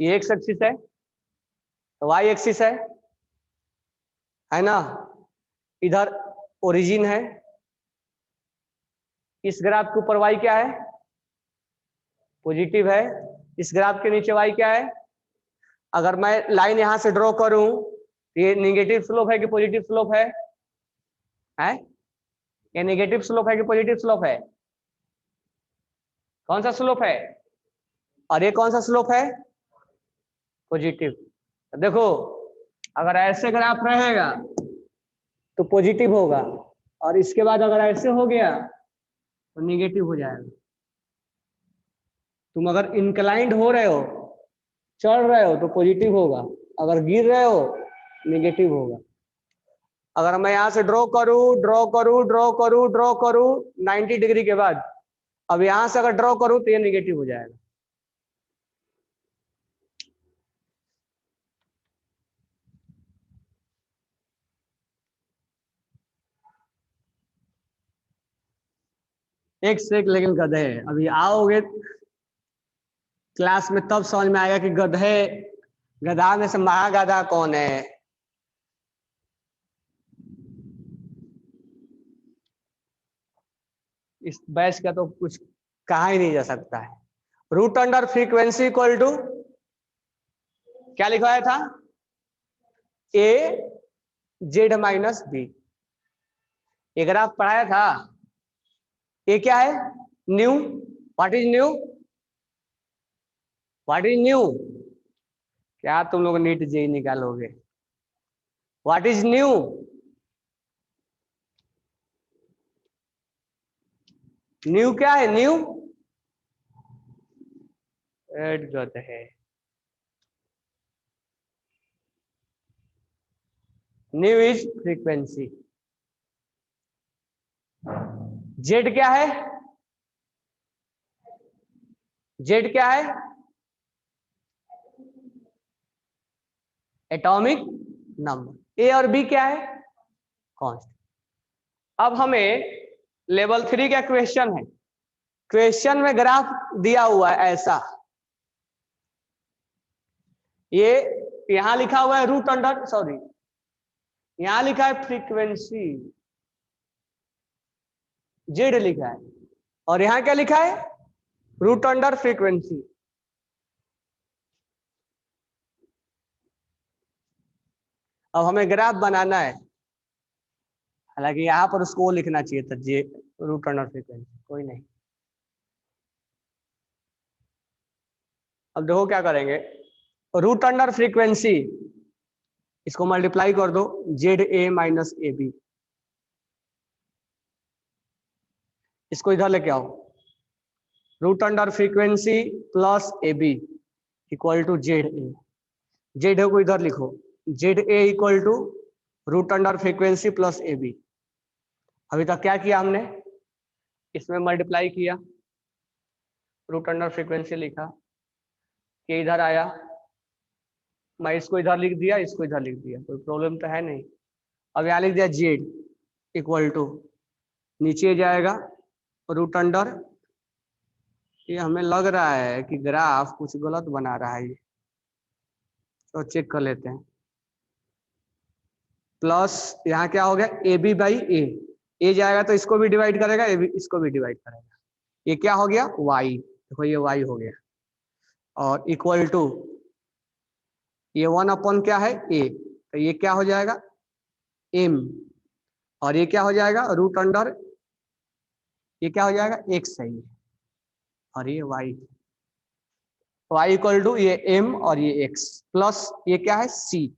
ये एक्स एक्सिस है तो वाई एक्सिस है ना, इधर ओरिजिन है, इस ग्राफ के ऊपर वाई क्या है, पॉजिटिव है, इस ग्राफ के नीचे वाई क्या है। अगर मैं लाइन यहां से ड्रॉ करूं, ये निगेटिव स्लोप है कि पॉजिटिव स्लोप है? ये निगेटिव स्लोप है कि पॉजिटिव स्लोप है? कौन सा स्लोप है? और ये कौन सा स्लोप है? पॉजिटिव। देखो अगर ऐसे ग्राफ रहेगा तो पॉजिटिव होगा, और इसके बाद अगर ऐसे हो गया तो निगेटिव हो जाएगा। तुम अगर इंक्लाइंड हो रहे हो, चढ़ रहे हो तो पॉजिटिव होगा, अगर गिर रहे हो निगेटिव होगा। अगर मैं यहां से ड्रॉ करूं ड्रॉ करूं ड्रॉ करूं ड्रॉ करूं 90 डिग्री के बाद, अब यहां से अगर ड्रॉ करूं तो ये निगेटिव हो जाएगा। एक से एक लेकिन गधे हैं। अभी आओगे क्लास में तब समझ में आएगा कि गधे, गधा में से महागधा कौन है। इस बैच का तो कुछ कहा ही नहीं जा सकता है। Root under frequency equal to क्या लिखवाया था, ए जेड माइनस बी। ये ग्राफ पढ़ाया था। ये क्या है, nu, what is nu, what is nu, क्या तुम लोग नीट जेई निकालोगे, व्हाट इज न्यू, न्यू क्या है, न्यू गलत है, न्यू इज फ्रीक्वेंसी। जेड क्या है, जेड क्या है, एटॉमिक नंबर। ए और बी क्या है, कांस्टेंट। अब हमें लेवल 3 का क्वेश्चन है, क्वेश्चन में ग्राफ दिया हुआ है ऐसा, ये यहां लिखा हुआ है रूट अंडर, सॉरी यहां लिखा है फ्रीक्वेंसी, जेड लिखा है, और यहां क्या लिखा है, रूट अंडर फ्रीक्वेंसी। अब हमें ग्राफ बनाना है, हालांकि यहां पर उसको लिखना चाहिए था, जे रूट अंडर फ्रीक्वेंसी, कोई नहीं। अब देखो क्या करेंगे, रूट अंडर फ्रीक्वेंसी इसको मल्टीप्लाई कर दो, z a minus a b, इसको इधर लेके आओ, root under frequency plus a b equal to z a, z a को इधर लिखो, z a equal to root under frequency plus a b. अभी तक क्या किया हमने, इसमें मल्टीप्लाई किया, रूट अंडर फ्रीक्वेंसी लिखा, ये इधर आया, मैं इसको इधर लिख दिया, इसको इधर लिख दिया, कोई प्रॉब्लम तो है नहीं। अब यहाँ लिख दिया जेड इक्वल टू, नीचे जाएगा रूट अंडर, ये हमें लग रहा है कि ग्राफ कुछ गलत बना रहा है ये, तो चेक कर लेते हैं। प्लस यहाँ क्या हो गया, ए बी बाई ए जाएगा तो इसको भी डिवाइड करेगा, ए बी इसको भी डिवाइड करेगा, ये क्या हो गया वाई, देखो ये वाई हो गया, और इक्वल टू ये 1 अपॉन क्या है ए, तो ये क्या हो जाएगा एम, और ये क्या हो जाएगा रूट अंडर, ये क्या हो जाएगा एक्स है ये, और ये वाई, वाई इक्वल टू ये एम और ये एक्स, प्लस ये क्या है सी,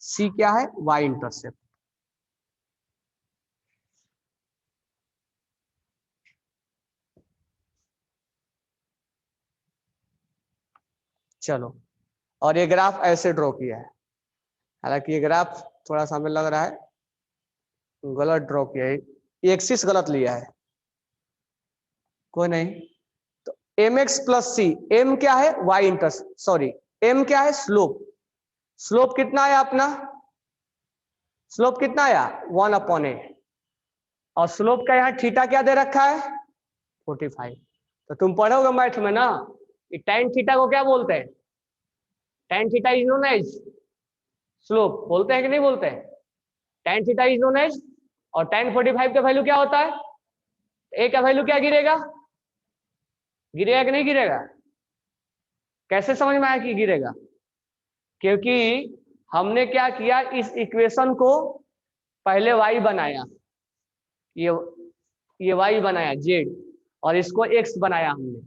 सी क्या है वाई इंटरसेप्ट। चलो, और ये ग्राफ ऐसे ड्रॉ किया है, हालांकि ये ग्राफ थोड़ा सा हमें लग रहा है गलत ड्रॉ किया है, ये एक्सिस गलत लिया है, कोई नहीं, तो एम एक्स प्लस सी, एम क्या है वाई इंटरसेप्ट, सॉरी एम क्या है स्लोप, स्लोप कितना आया अपना, स्लोप कितना आया 1/a, और स्लोप का यहाँ थीटा क्या दे रखा है 45। तो तुम पढ़ोगे मैथ में ना कि tan थीटा को क्या बोलते हैं, tan theta is known as slope, बोलते हैं कि नहीं बोलते हैं, tan theta is known as, और tan 45 का वैल्यू क्या होता है, ए का वैल्यू क्या गिरेगा, गिरेगा कि नहीं गिरेगा, कैसे समझ में आया कि गिरेगा, क्योंकि हमने क्या किया इस इक्वेशन को पहले y बनाया, ये y बनाया z, और इसको x बनाया हमने,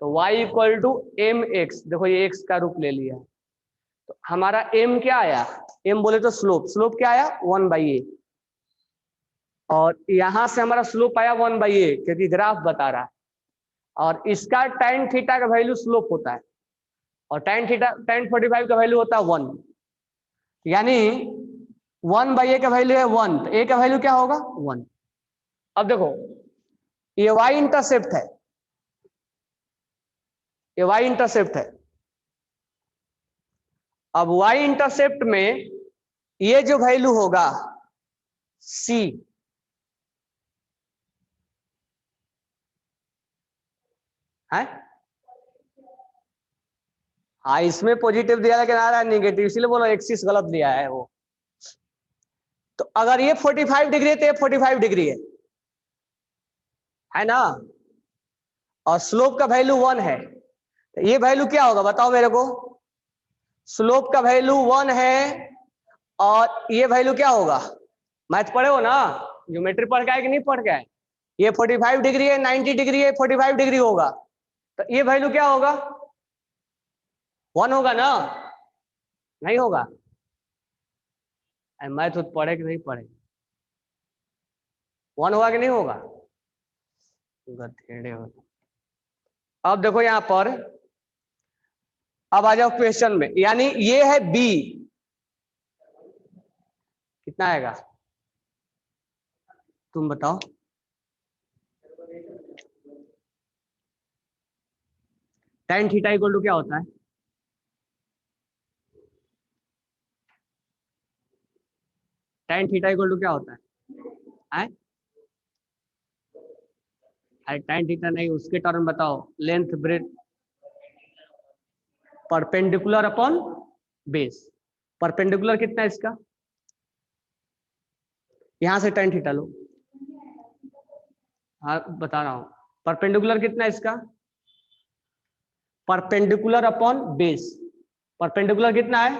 तो y equal to m x, देखो ये x का रूप ले लिया, तो हमारा m क्या आया, m बोले तो स्लोप, स्लोप क्या आया 1/a, और यहां से हमारा स्लोप आया 1/a क्योंकि ग्राफ बता रहा है, और इसका tan थीटा का वैल्यू स्लोप होता है, और tan थीटा tan 45 का वैल्यू होता है 1, यानी 1/a का वैल्यू है 1, तो a का वैल्यू क्या होगा 1। अब देखो ये y इंटरसेप्ट है, ये y इंटरसेप्ट है, अब y इंटरसेप्ट में ये जो वैल्यू होगा c, है हाँ इसमें पॉजिटिव दिया लेकिन आ रहा है निगेटिव, इसलिए बोलो एक्सिस गलत दिया है वो, तो अगर ये 45 डिग्री है तो ये 45 डिग्री है ना, और स्लोप का वैल्यू 1 है, तो ये वैल्यू क्या होगा बताओ मेरे को, स्लोप का वैल्यू 1 है और ये वैल्यू क्या होगा, मैथ पढ़े हो ना, ज्योमेट्री पढ़ के आए कि नहीं पढ़ के आए, ये 45 डिग्री है 90 डिग्री है 45 डिग्री होगा, तो ये वैल्यू क्या होगा 1 होगा ना, नहीं होगा, मैथ पढ़े कि नहीं पढ़े, 1 होगा कि नहीं होगा, गधेड़े हो। अब देखो यहां पर, अब आ जाओ क्वेश्चन में, यानी ये है बी, कितना आएगा तुम बताओ, tan थीटा इक्वल टू क्या होता है, tan थीटा इक्वल टू क्या होता है, tan थीटा नहीं, उसके टर्म बताओ, length breadth perpendicular upon base, perpendicular कितना है इसका, यहां से tan थीटा लो, हाँ बता रहा हूं, परपेंडिकुलर कितना है इसका, परपेंडिकुलर अपॉन बेस, परपेंडिकुलर कितना है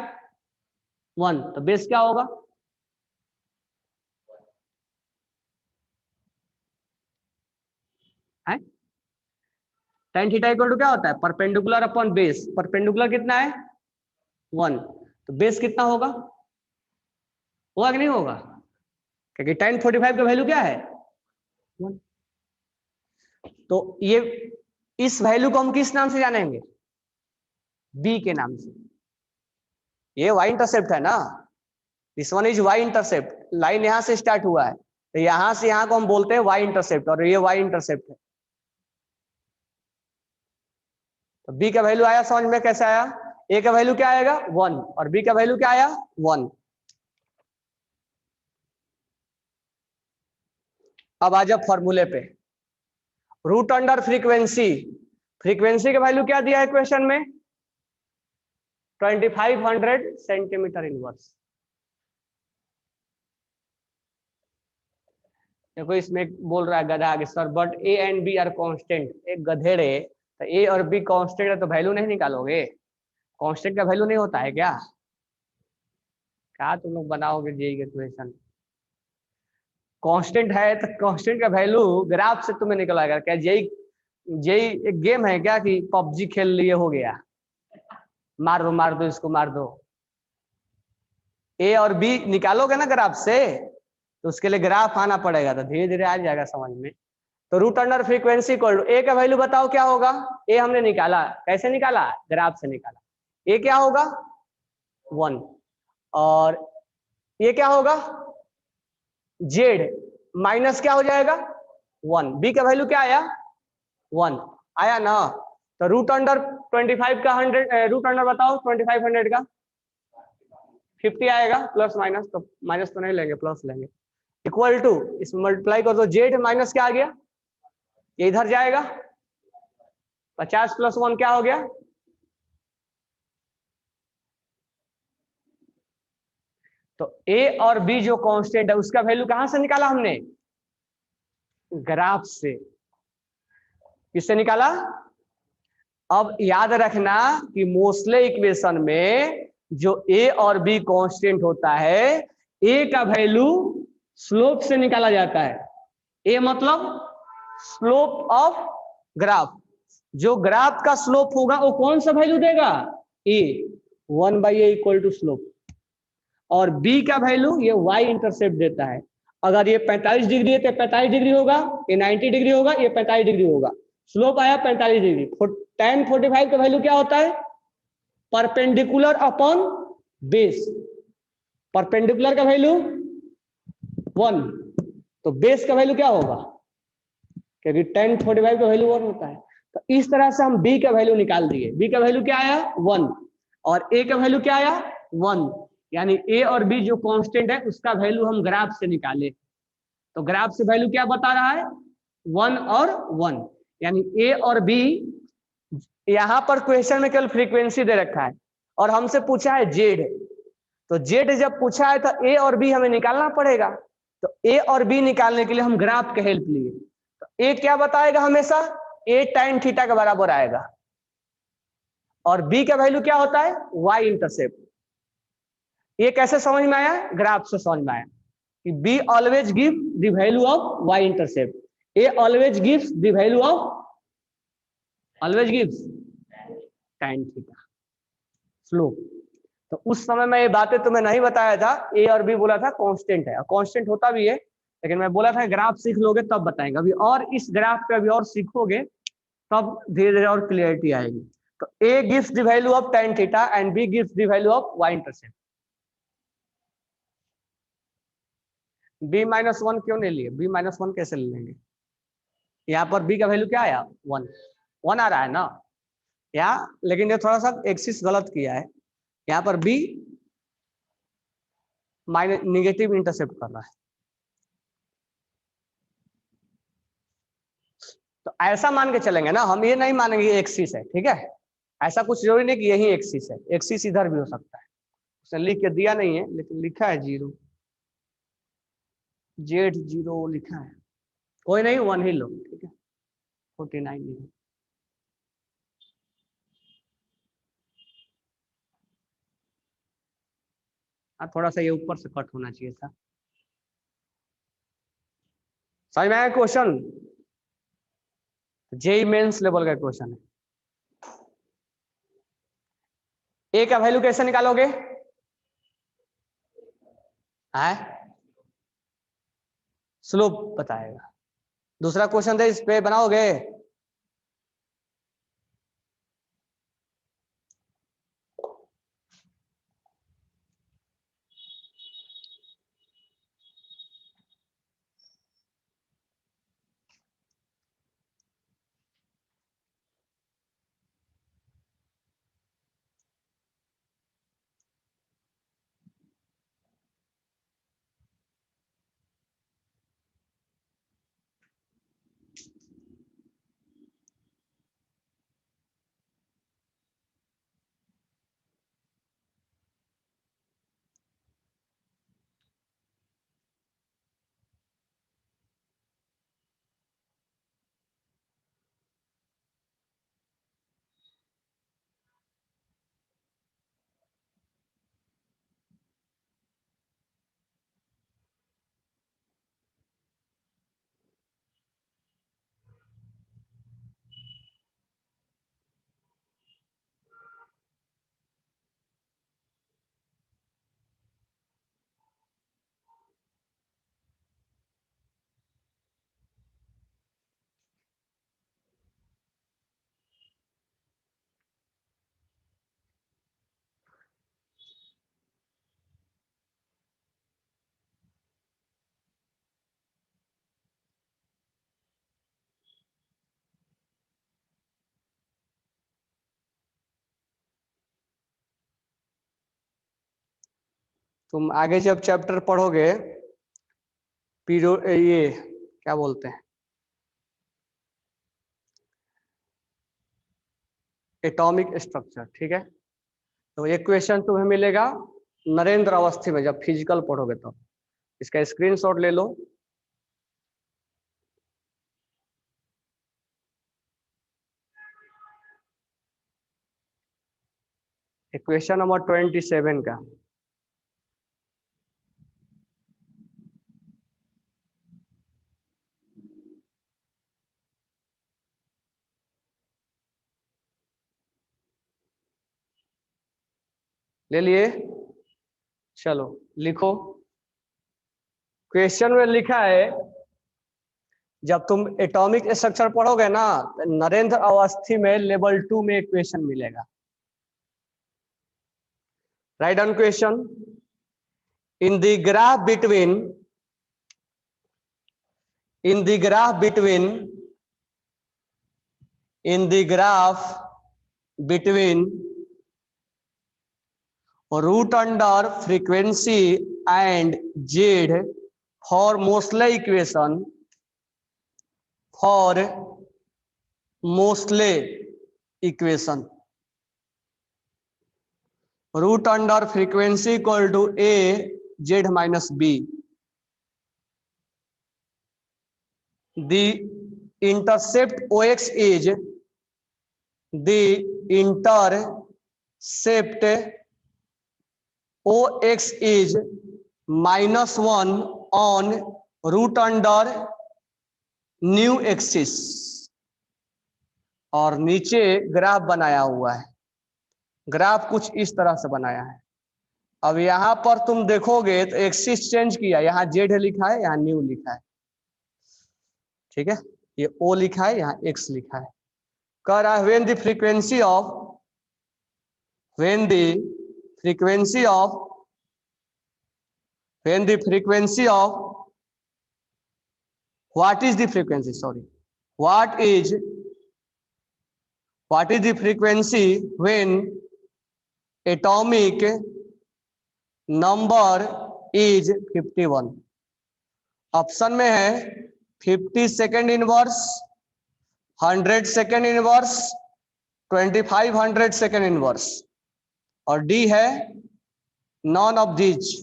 1, तो बेस क्या होगा, है tan थीटा इक्वल टू क्या होता है परपेंडिकुलर अपॉन बेस, परपेंडिकुलर कितना है 1, तो बेस कितना होगा, होगा कि नहीं होगा, क्योंकि tan 45 का वैल्यू क्या है 1, तो ये इस वैल्यू को हम किस नाम से जानेंगे, बी के नाम से, ये y इंटरसेप्ट है ना, this one is y intercept, line यहां से स्टार्ट हुआ है, तो यहां से यहां को हम बोलते हैं y इंटरसेप्ट, और ये y इंटरसेप्ट है, तो b का वैल्यू आया समझ में कैसे आया, a का वैल्यू क्या आएगा 1 और b का वैल्यू क्या आया 1। अब आ जाओ फॉर्मूले पे, रूट अंडर फ्रीक्वेंसी, फ्रीक्वेंसी का वैल्यू क्या दिया है क्वेश्चन में 2500 सेंटीमीटर इनवर्स, देखो इसमें बोल रहा है गधा आगे sir but a and b are constant, एक गधेड़े, तो ए और बी कांस्टेंट है तो वैल्यू नहीं निकालोगे, कांस्टेंट का वैल्यू नहीं होता है क्या तुम लोग बनाओगे जेई के क्वेश्चन, कांस्टेंट है तो कांस्टेंट का वैल्यू ग्राफ से तुम्हें निकलाएगा क्या, जेई जेई एक गेम है क्या कि पबजी खेल लिए हो गया, मार दो इसको मार दो, ए और बी निकालोगे ना ग्राफ से, तो उसके लिए ग्राफ आना पड़ेगा, तो धीरे धीरे आ जाएगा समझ में, तो root under frequency equal to a का वैल्यू बताओ क्या होगा, ए हमने निकाला, कैसे निकाला ग्राफ से निकाला, ए क्या होगा 1, और ये क्या होगा जेड माइनस क्या हो जाएगा 1, बी का वैल्यू क्या आया 1, आया ना। तो रूट अंडर 25 का 100, रूट अंडर बताओ 2500 का 50 आएगा, प्लस माइनस, तो माइनस तो नहीं लेंगे, प्लस लेंगे। इक्वल टू, इसमें मल्टीप्लाई कर दो, जेड माइनस क्या आ गया, ये इधर जाएगा, 50 प्लस 1 क्या हो गया, तो ए और बी जो कांस्टेंट है उसका वैल्यू कहां से निकाला हमने, ग्राफ से। किससे निकाला, अब याद रखना कि मोस्ले इक्वेशन में जो ए और बी कांस्टेंट होता है, ए का वैल्यू स्लोप से निकाला जाता है। ए मतलब स्लोप ऑफ ग्राफ, जो ग्राफ का स्लोप होगा वो कौन सा वैल्यू देगा, ए, 1/a इक्वल टू स्लोप। और बी का वैल्यू ये वाई इंटरसेप्ट देता है। अगर ये 45 डिग्री है तो 45 डिग्री होगा, ये 90 डिग्री होगा, ये 45 डिग्री होगा, स्लोप आया 45 डिग्री। tan 45 का वैल्यू क्या होता है, परपेंडिकुलर अपॉन बेस। परपेंडिकुलर का वैल्यू 1, तो बेस का वैल्यू क्या होगा, क्योंकि tan 45 का वैल्यू 1 होता है। तो इस तरह से हम b का वैल्यू निकाल दिए। b का वैल्यू क्या आया 1, और a का वैल्यू क्या आया 1, यानी a और b जो कांस्टेंट है उसका वैल्यू हम ग्राफ से निकाले। तो ग्राफ से वैल्यू क्या बता रहा है, 1 और 1, यानी a और b। यहां पर क्वेश्चन में केवल फ्रीक्वेंसी दे रखा है और हमसे पूछा है जेड, तो जेड जब पूछा है तो ए और बी हमें निकालना पड़ेगा। तो ए और बी निकालने के लिए हम ग्राफ के हेल्प लिए। तो ए क्या बताएगा, हमेशा ए tan थीटा के बराबर आएगा, और बी का वैल्यू क्या होता है, वाई इंटरसेप्ट। ये कैसे समझ में आया, ग्राफ से समझ में आया कि b always give the value of y intercept, a always gives the value of, always gives tan theta slope. तो उस समय में ये बातें तुम्हें नहीं बताया था, ए और बी बोला था कांस्टेंट है, और कांस्टेंट होता भी है, लेकिन मैं बोला था ग्राफ सीख लोगे तब बताएंगे। अभी और इस ग्राफ पे अभी और सीखोगे तब धीरे धीरे और क्लियरिटी आएगी। तो a gives the value of tan theta and b gives the value of y intercept. b-1 क्यों नहीं लिए, b-1 कैसे ले लेंगे, यहाँ पर b का वैल्यू क्या आया 1, 1 आ रहा है ना यहाँ, लेकिन ये थोड़ा सा एक्सिस गलत किया है, यहाँ पर b माइनस निगेटिव इंटरसेप्ट कर रहा है। तो ऐसा मान के चलेंगे ना, हम ये नहीं मानेंगे एक्सिस है, ठीक है, ऐसा कुछ जरूरी नहीं कि यही एक्सिस है, एक्सिस इधर भी हो सकता है। उसने लिख के दिया नहीं है लेकिन लिखा है 0, Z0 लिखा है, कोई नहीं 1 ही लो, ठीक है, 49 नहीं। हाँ थोड़ा सा ये ऊपर से कट होना चाहिए था। समझ में आया क्वेश्चन, जेई मेंस लेवल का क्वेश्चन है। ए का वैल्यू कैसे निकालोगे, है स्लोप बताएगा। दूसरा क्वेश्चन दे, इस पे बनाओगे, तुम आगे जब चैप्टर पढ़ोगे ये क्या बोलते हैं, एटॉमिक स्ट्रक्चर, ठीक है। तो ये क्वेश्चन तुम्हें मिलेगा नरेंद्र अवस्थी में, जब फिजिकल पढ़ोगे तो इसका स्क्रीनशॉट ले लो। क्वेश्चन नंबर 27 का। ले लिए? चलो लिखो। क्वेश्चन में लिखा है, जब तुम एटॉमिक स्ट्रक्चर पढ़ोगे ना, नरेंद्र अवस्थी में लेवल 2 में एक क्वेश्चन मिलेगा। Write down question. In the graph between in the graph between root under frequency and z for Mosley equation, root under frequency equal to a z minus b. The intercept OX is -1 on root under new axis, और नीचे graph बनाया हुआ है। Graph कुछ इस तरह से बनाया है। अब यहां पर तुम देखोगे तो एक्सिस चेंज किया, यहाँ जेड लिखा है, यहाँ न्यू लिखा है, ठीक है। ये ओ लिखा है, यहाँ एक्स लिखा है। कह रहा है when the frequency of what is the frequency, sorry, what is the frequency when atomic number is 51? Option में है 50 second inverse, 100 second inverse, 2500 second inverse, और डी है none of these.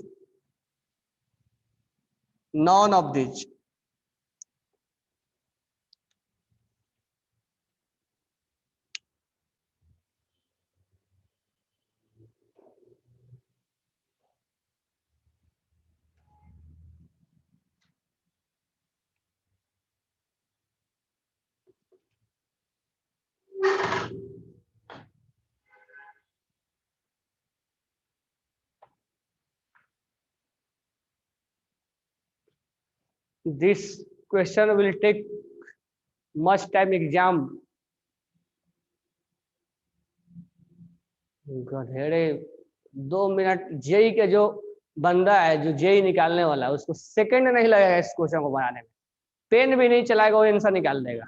This question will take much time exam. गधेड़े 2 minute JEE के जो बंदा है, जो जेई निकालने वाला है, उसको सेकंड नहीं लगेगा इस क्वेश्चन को बनाने में। पेन भी नहीं चलाएगा, वो आंसर निकाल देगा।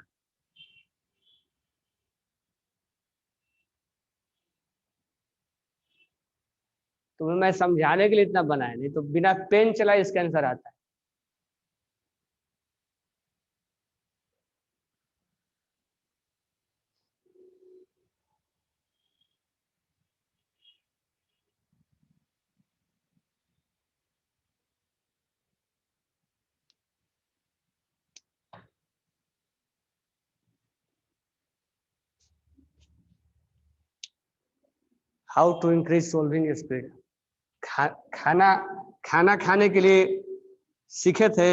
तुम्हें मैं समझाने के लिए इतना बनाया, नहीं तो बिना पेन चलाए इसका आंसर आता है। How to increase solving speed. खाना खाने के लिए सीखे थे।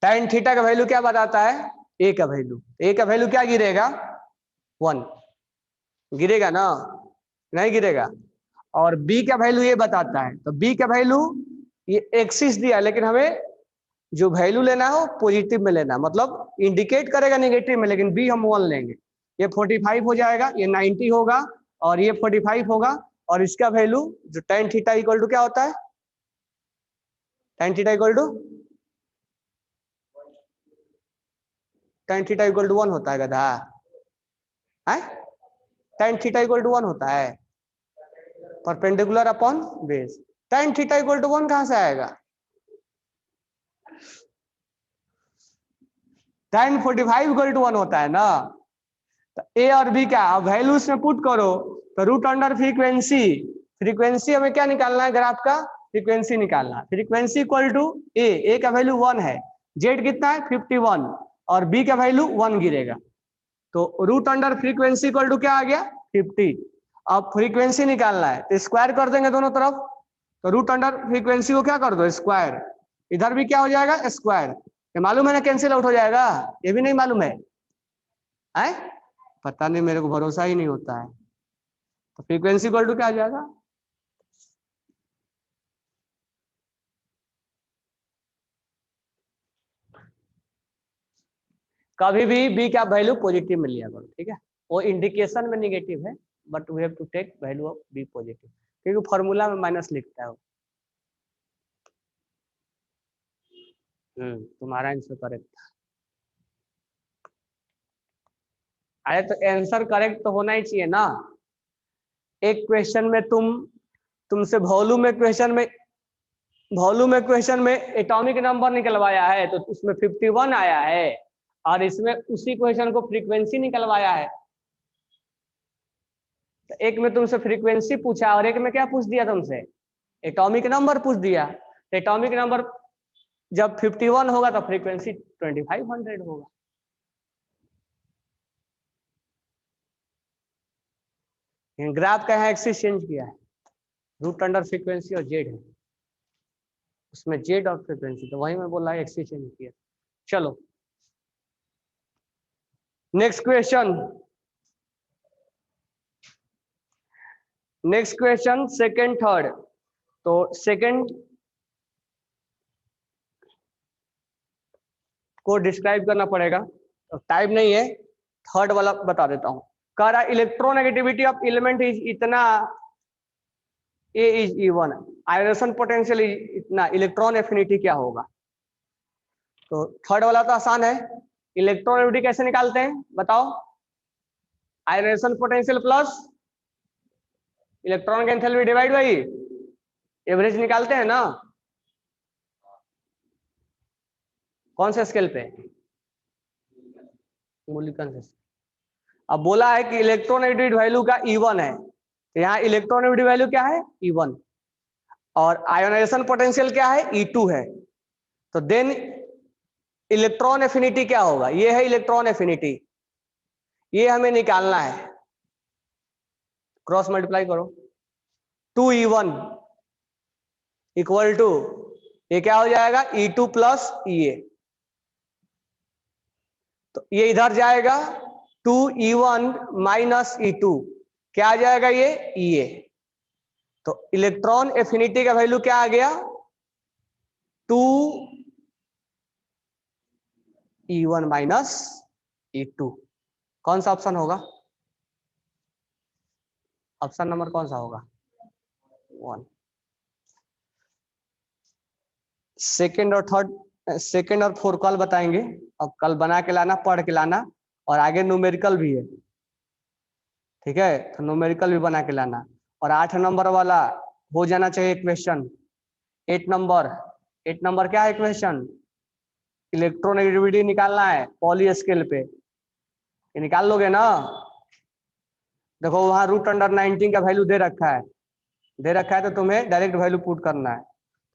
tan थीटा का वैल्यू क्या बताता है? ए का वैल्यू क्या गिरेगा? 1 गिरेगा ना, नहीं गिरेगा। और बी का वैल्यू ये बताता है, तो बी का वैल्यू ये एक्सिस दिया, लेकिन हमें जो वैल्यू लेना है वो पॉजिटिव में लेना है, मतलब इंडिकेट करेगा नेगेटिव में, लेकिन बी हम 1 लेंगे। ये 45 हो जाएगा, ये 90 होगा, और ये 45 होगा, और इसका वैल्यू जो tan थीटा इक्वल टू क्या होता है? tan थीटा इक्वल टू 1 होता है गधा। है, tan थीटा इक्वल टू 1 होता है, perpendicular upon base. tan theta equal to 1 कहां से आएगा? tan 45 इक्वल टू 1 होता है ना। तो ए और बी क्या वैल्यू इसमें पुट करो, तो रूट अंडर फ्रीक्वेंसी, फ्रीक्वेंसी हमें क्या निकालना है, ग्राफ का फ्रीक्वेंसी निकालना है। फ्रीक्वेंसी इक्वल टू ए का वैल्यू 1 है, जेड कितना है 51 और बी का वैल्यू 1 गिरेगा, तो root under frequency equal to क्या आ गया 50। अब फ्रीक्वेंसी निकालना है तो स्क्वायर कर देंगे दोनों तरफ, तो रूट अंडर फ्रीक्वेंसी को क्या कर दो स्क्वायर, इधर भी क्या हो जाएगा स्क्वायर, ये मालूम है ना कैंसिल आउट हो जाएगा, ये भी नहीं मालूम है, पता नहीं मेरे को भरोसा ही नहीं होता है। तो फ्रीक्वेंसी इक्वल टू क्या आ जाएगा, कभी भी बी का वैल्यू पॉजिटिव में लिया करो, ठीक है, वो इंडिकेशन में निगेटिव है but we have to take value of b positive, क्योंकि फॉर्मूला में माइनस लिखता है। तुम्हारा आंसर करेक्ट। अरे तो आंसर करेक्ट तो होना ही चाहिए ना। एक क्वेश्चन में तुमसे वॉल्यूम में क्वेश्चन में एटॉमिक नंबर निकलवाया है तो उसमें 51 आया है, और इसमें उसी क्वेश्चन को फ्रीक्वेंसी निकलवाया है। तो एक में तुमसे फ्रीक्वेंसी पूछा और एक में क्या पूछ दिया तुमसे, एटॉमिक नंबर पूछ दिया। तो एटॉमिक नंबर जब 51 होगा तो फ्रीक्वेंसी 2500 होगा। ग्राफ का है एक्सिस चेंज किया है, रूट अंडर फ्रीक्वेंसी और जेड है, उसमें जेड और फ्रीक्वेंसी, तो वही मैं बोल रहा है एक्सिस चेंज किया। चलो नेक्स्ट क्वेश्चन सेकंड थर्ड। तो सेकंड को डिस्क्राइब करना पड़ेगा, तो टाइप नहीं है, थर्ड वाला बता देता हूं। कह रहा इलेक्ट्रोनेगेटिविटी ऑफ एलिमेंट इज इतना, ए इज E1, आयरेशन पोटेंशियल इज इतना, इलेक्ट्रॉन एफिनिटी क्या होगा। तो थर्ड वाला तो आसान है, इलेक्ट्रोनेगेटिविटी कैसे निकालते हैं बताओ, आयरेशन पोटेंशियल प्लस इलेक्ट्रॉन का एंथैल्पी डिवाइड बाई एवरेज निकालते हैं ना, कौन से स्केल पे, मूल्यांकन से। अब बोला है कि इलेक्ट्रोनेगेटिविटी वैल्यू का E1 है, तो यहाँ इलेक्ट्रोनेगेटिविटी वैल्यू क्या है E1, और आयोनाइजेशन पोटेंशियल क्या है E2 है, तो देन इलेक्ट्रॉन एफिनिटी क्या होगा, ये है इलेक्ट्रॉन एफिनिटी, ये हमें निकालना है, क्रॉस मल्टीप्लाई करो, 2E1 इक्वल टू ये क्या हो जाएगा E2 प्लस EA, तो ये इधर जाएगा 2E1 माइनस E2, क्या आ जाएगा ये EA, तो इलेक्ट्रॉन एफिनिटी का वैल्यू क्या आ गया 2E1 माइनस E2। कौन सा ऑप्शन होगा, ऑप्शन नंबर कौन सा होगा 1। सेकेंड और थर्ड, सेकेंड और फोर्थ कल बताएंगे, अब कल बना के लाना, पढ़ के लाना, और आगे न्यूमेरिकल भी है, ठीक है, तो न्यूमेरिकल भी बना के लाना। और 8 नंबर वाला हो जाना चाहिए क्वेश्चन, 8 नंबर क्या है क्वेश्चन, इलेक्ट्रोनेगेटिविटी निकालना है पॉली स्केल पे, ये निकाल लोगे ना। देखो वहां रूट अंडर 19 का वैल्यू दे रखा है तो तुम्हें डायरेक्ट वैल्यू पुट करना है,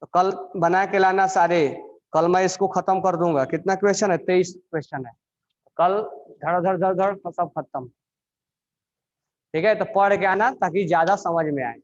तो कल बना के लाना सारे, कल मैं इसको खत्म कर दूंगा। कितना क्वेश्चन है 23 क्वेश्चन है, कल धड़ धड़ सब खत्म, ठीक है, तो पढ़ के आना ताकि ज्यादा समझ में आए।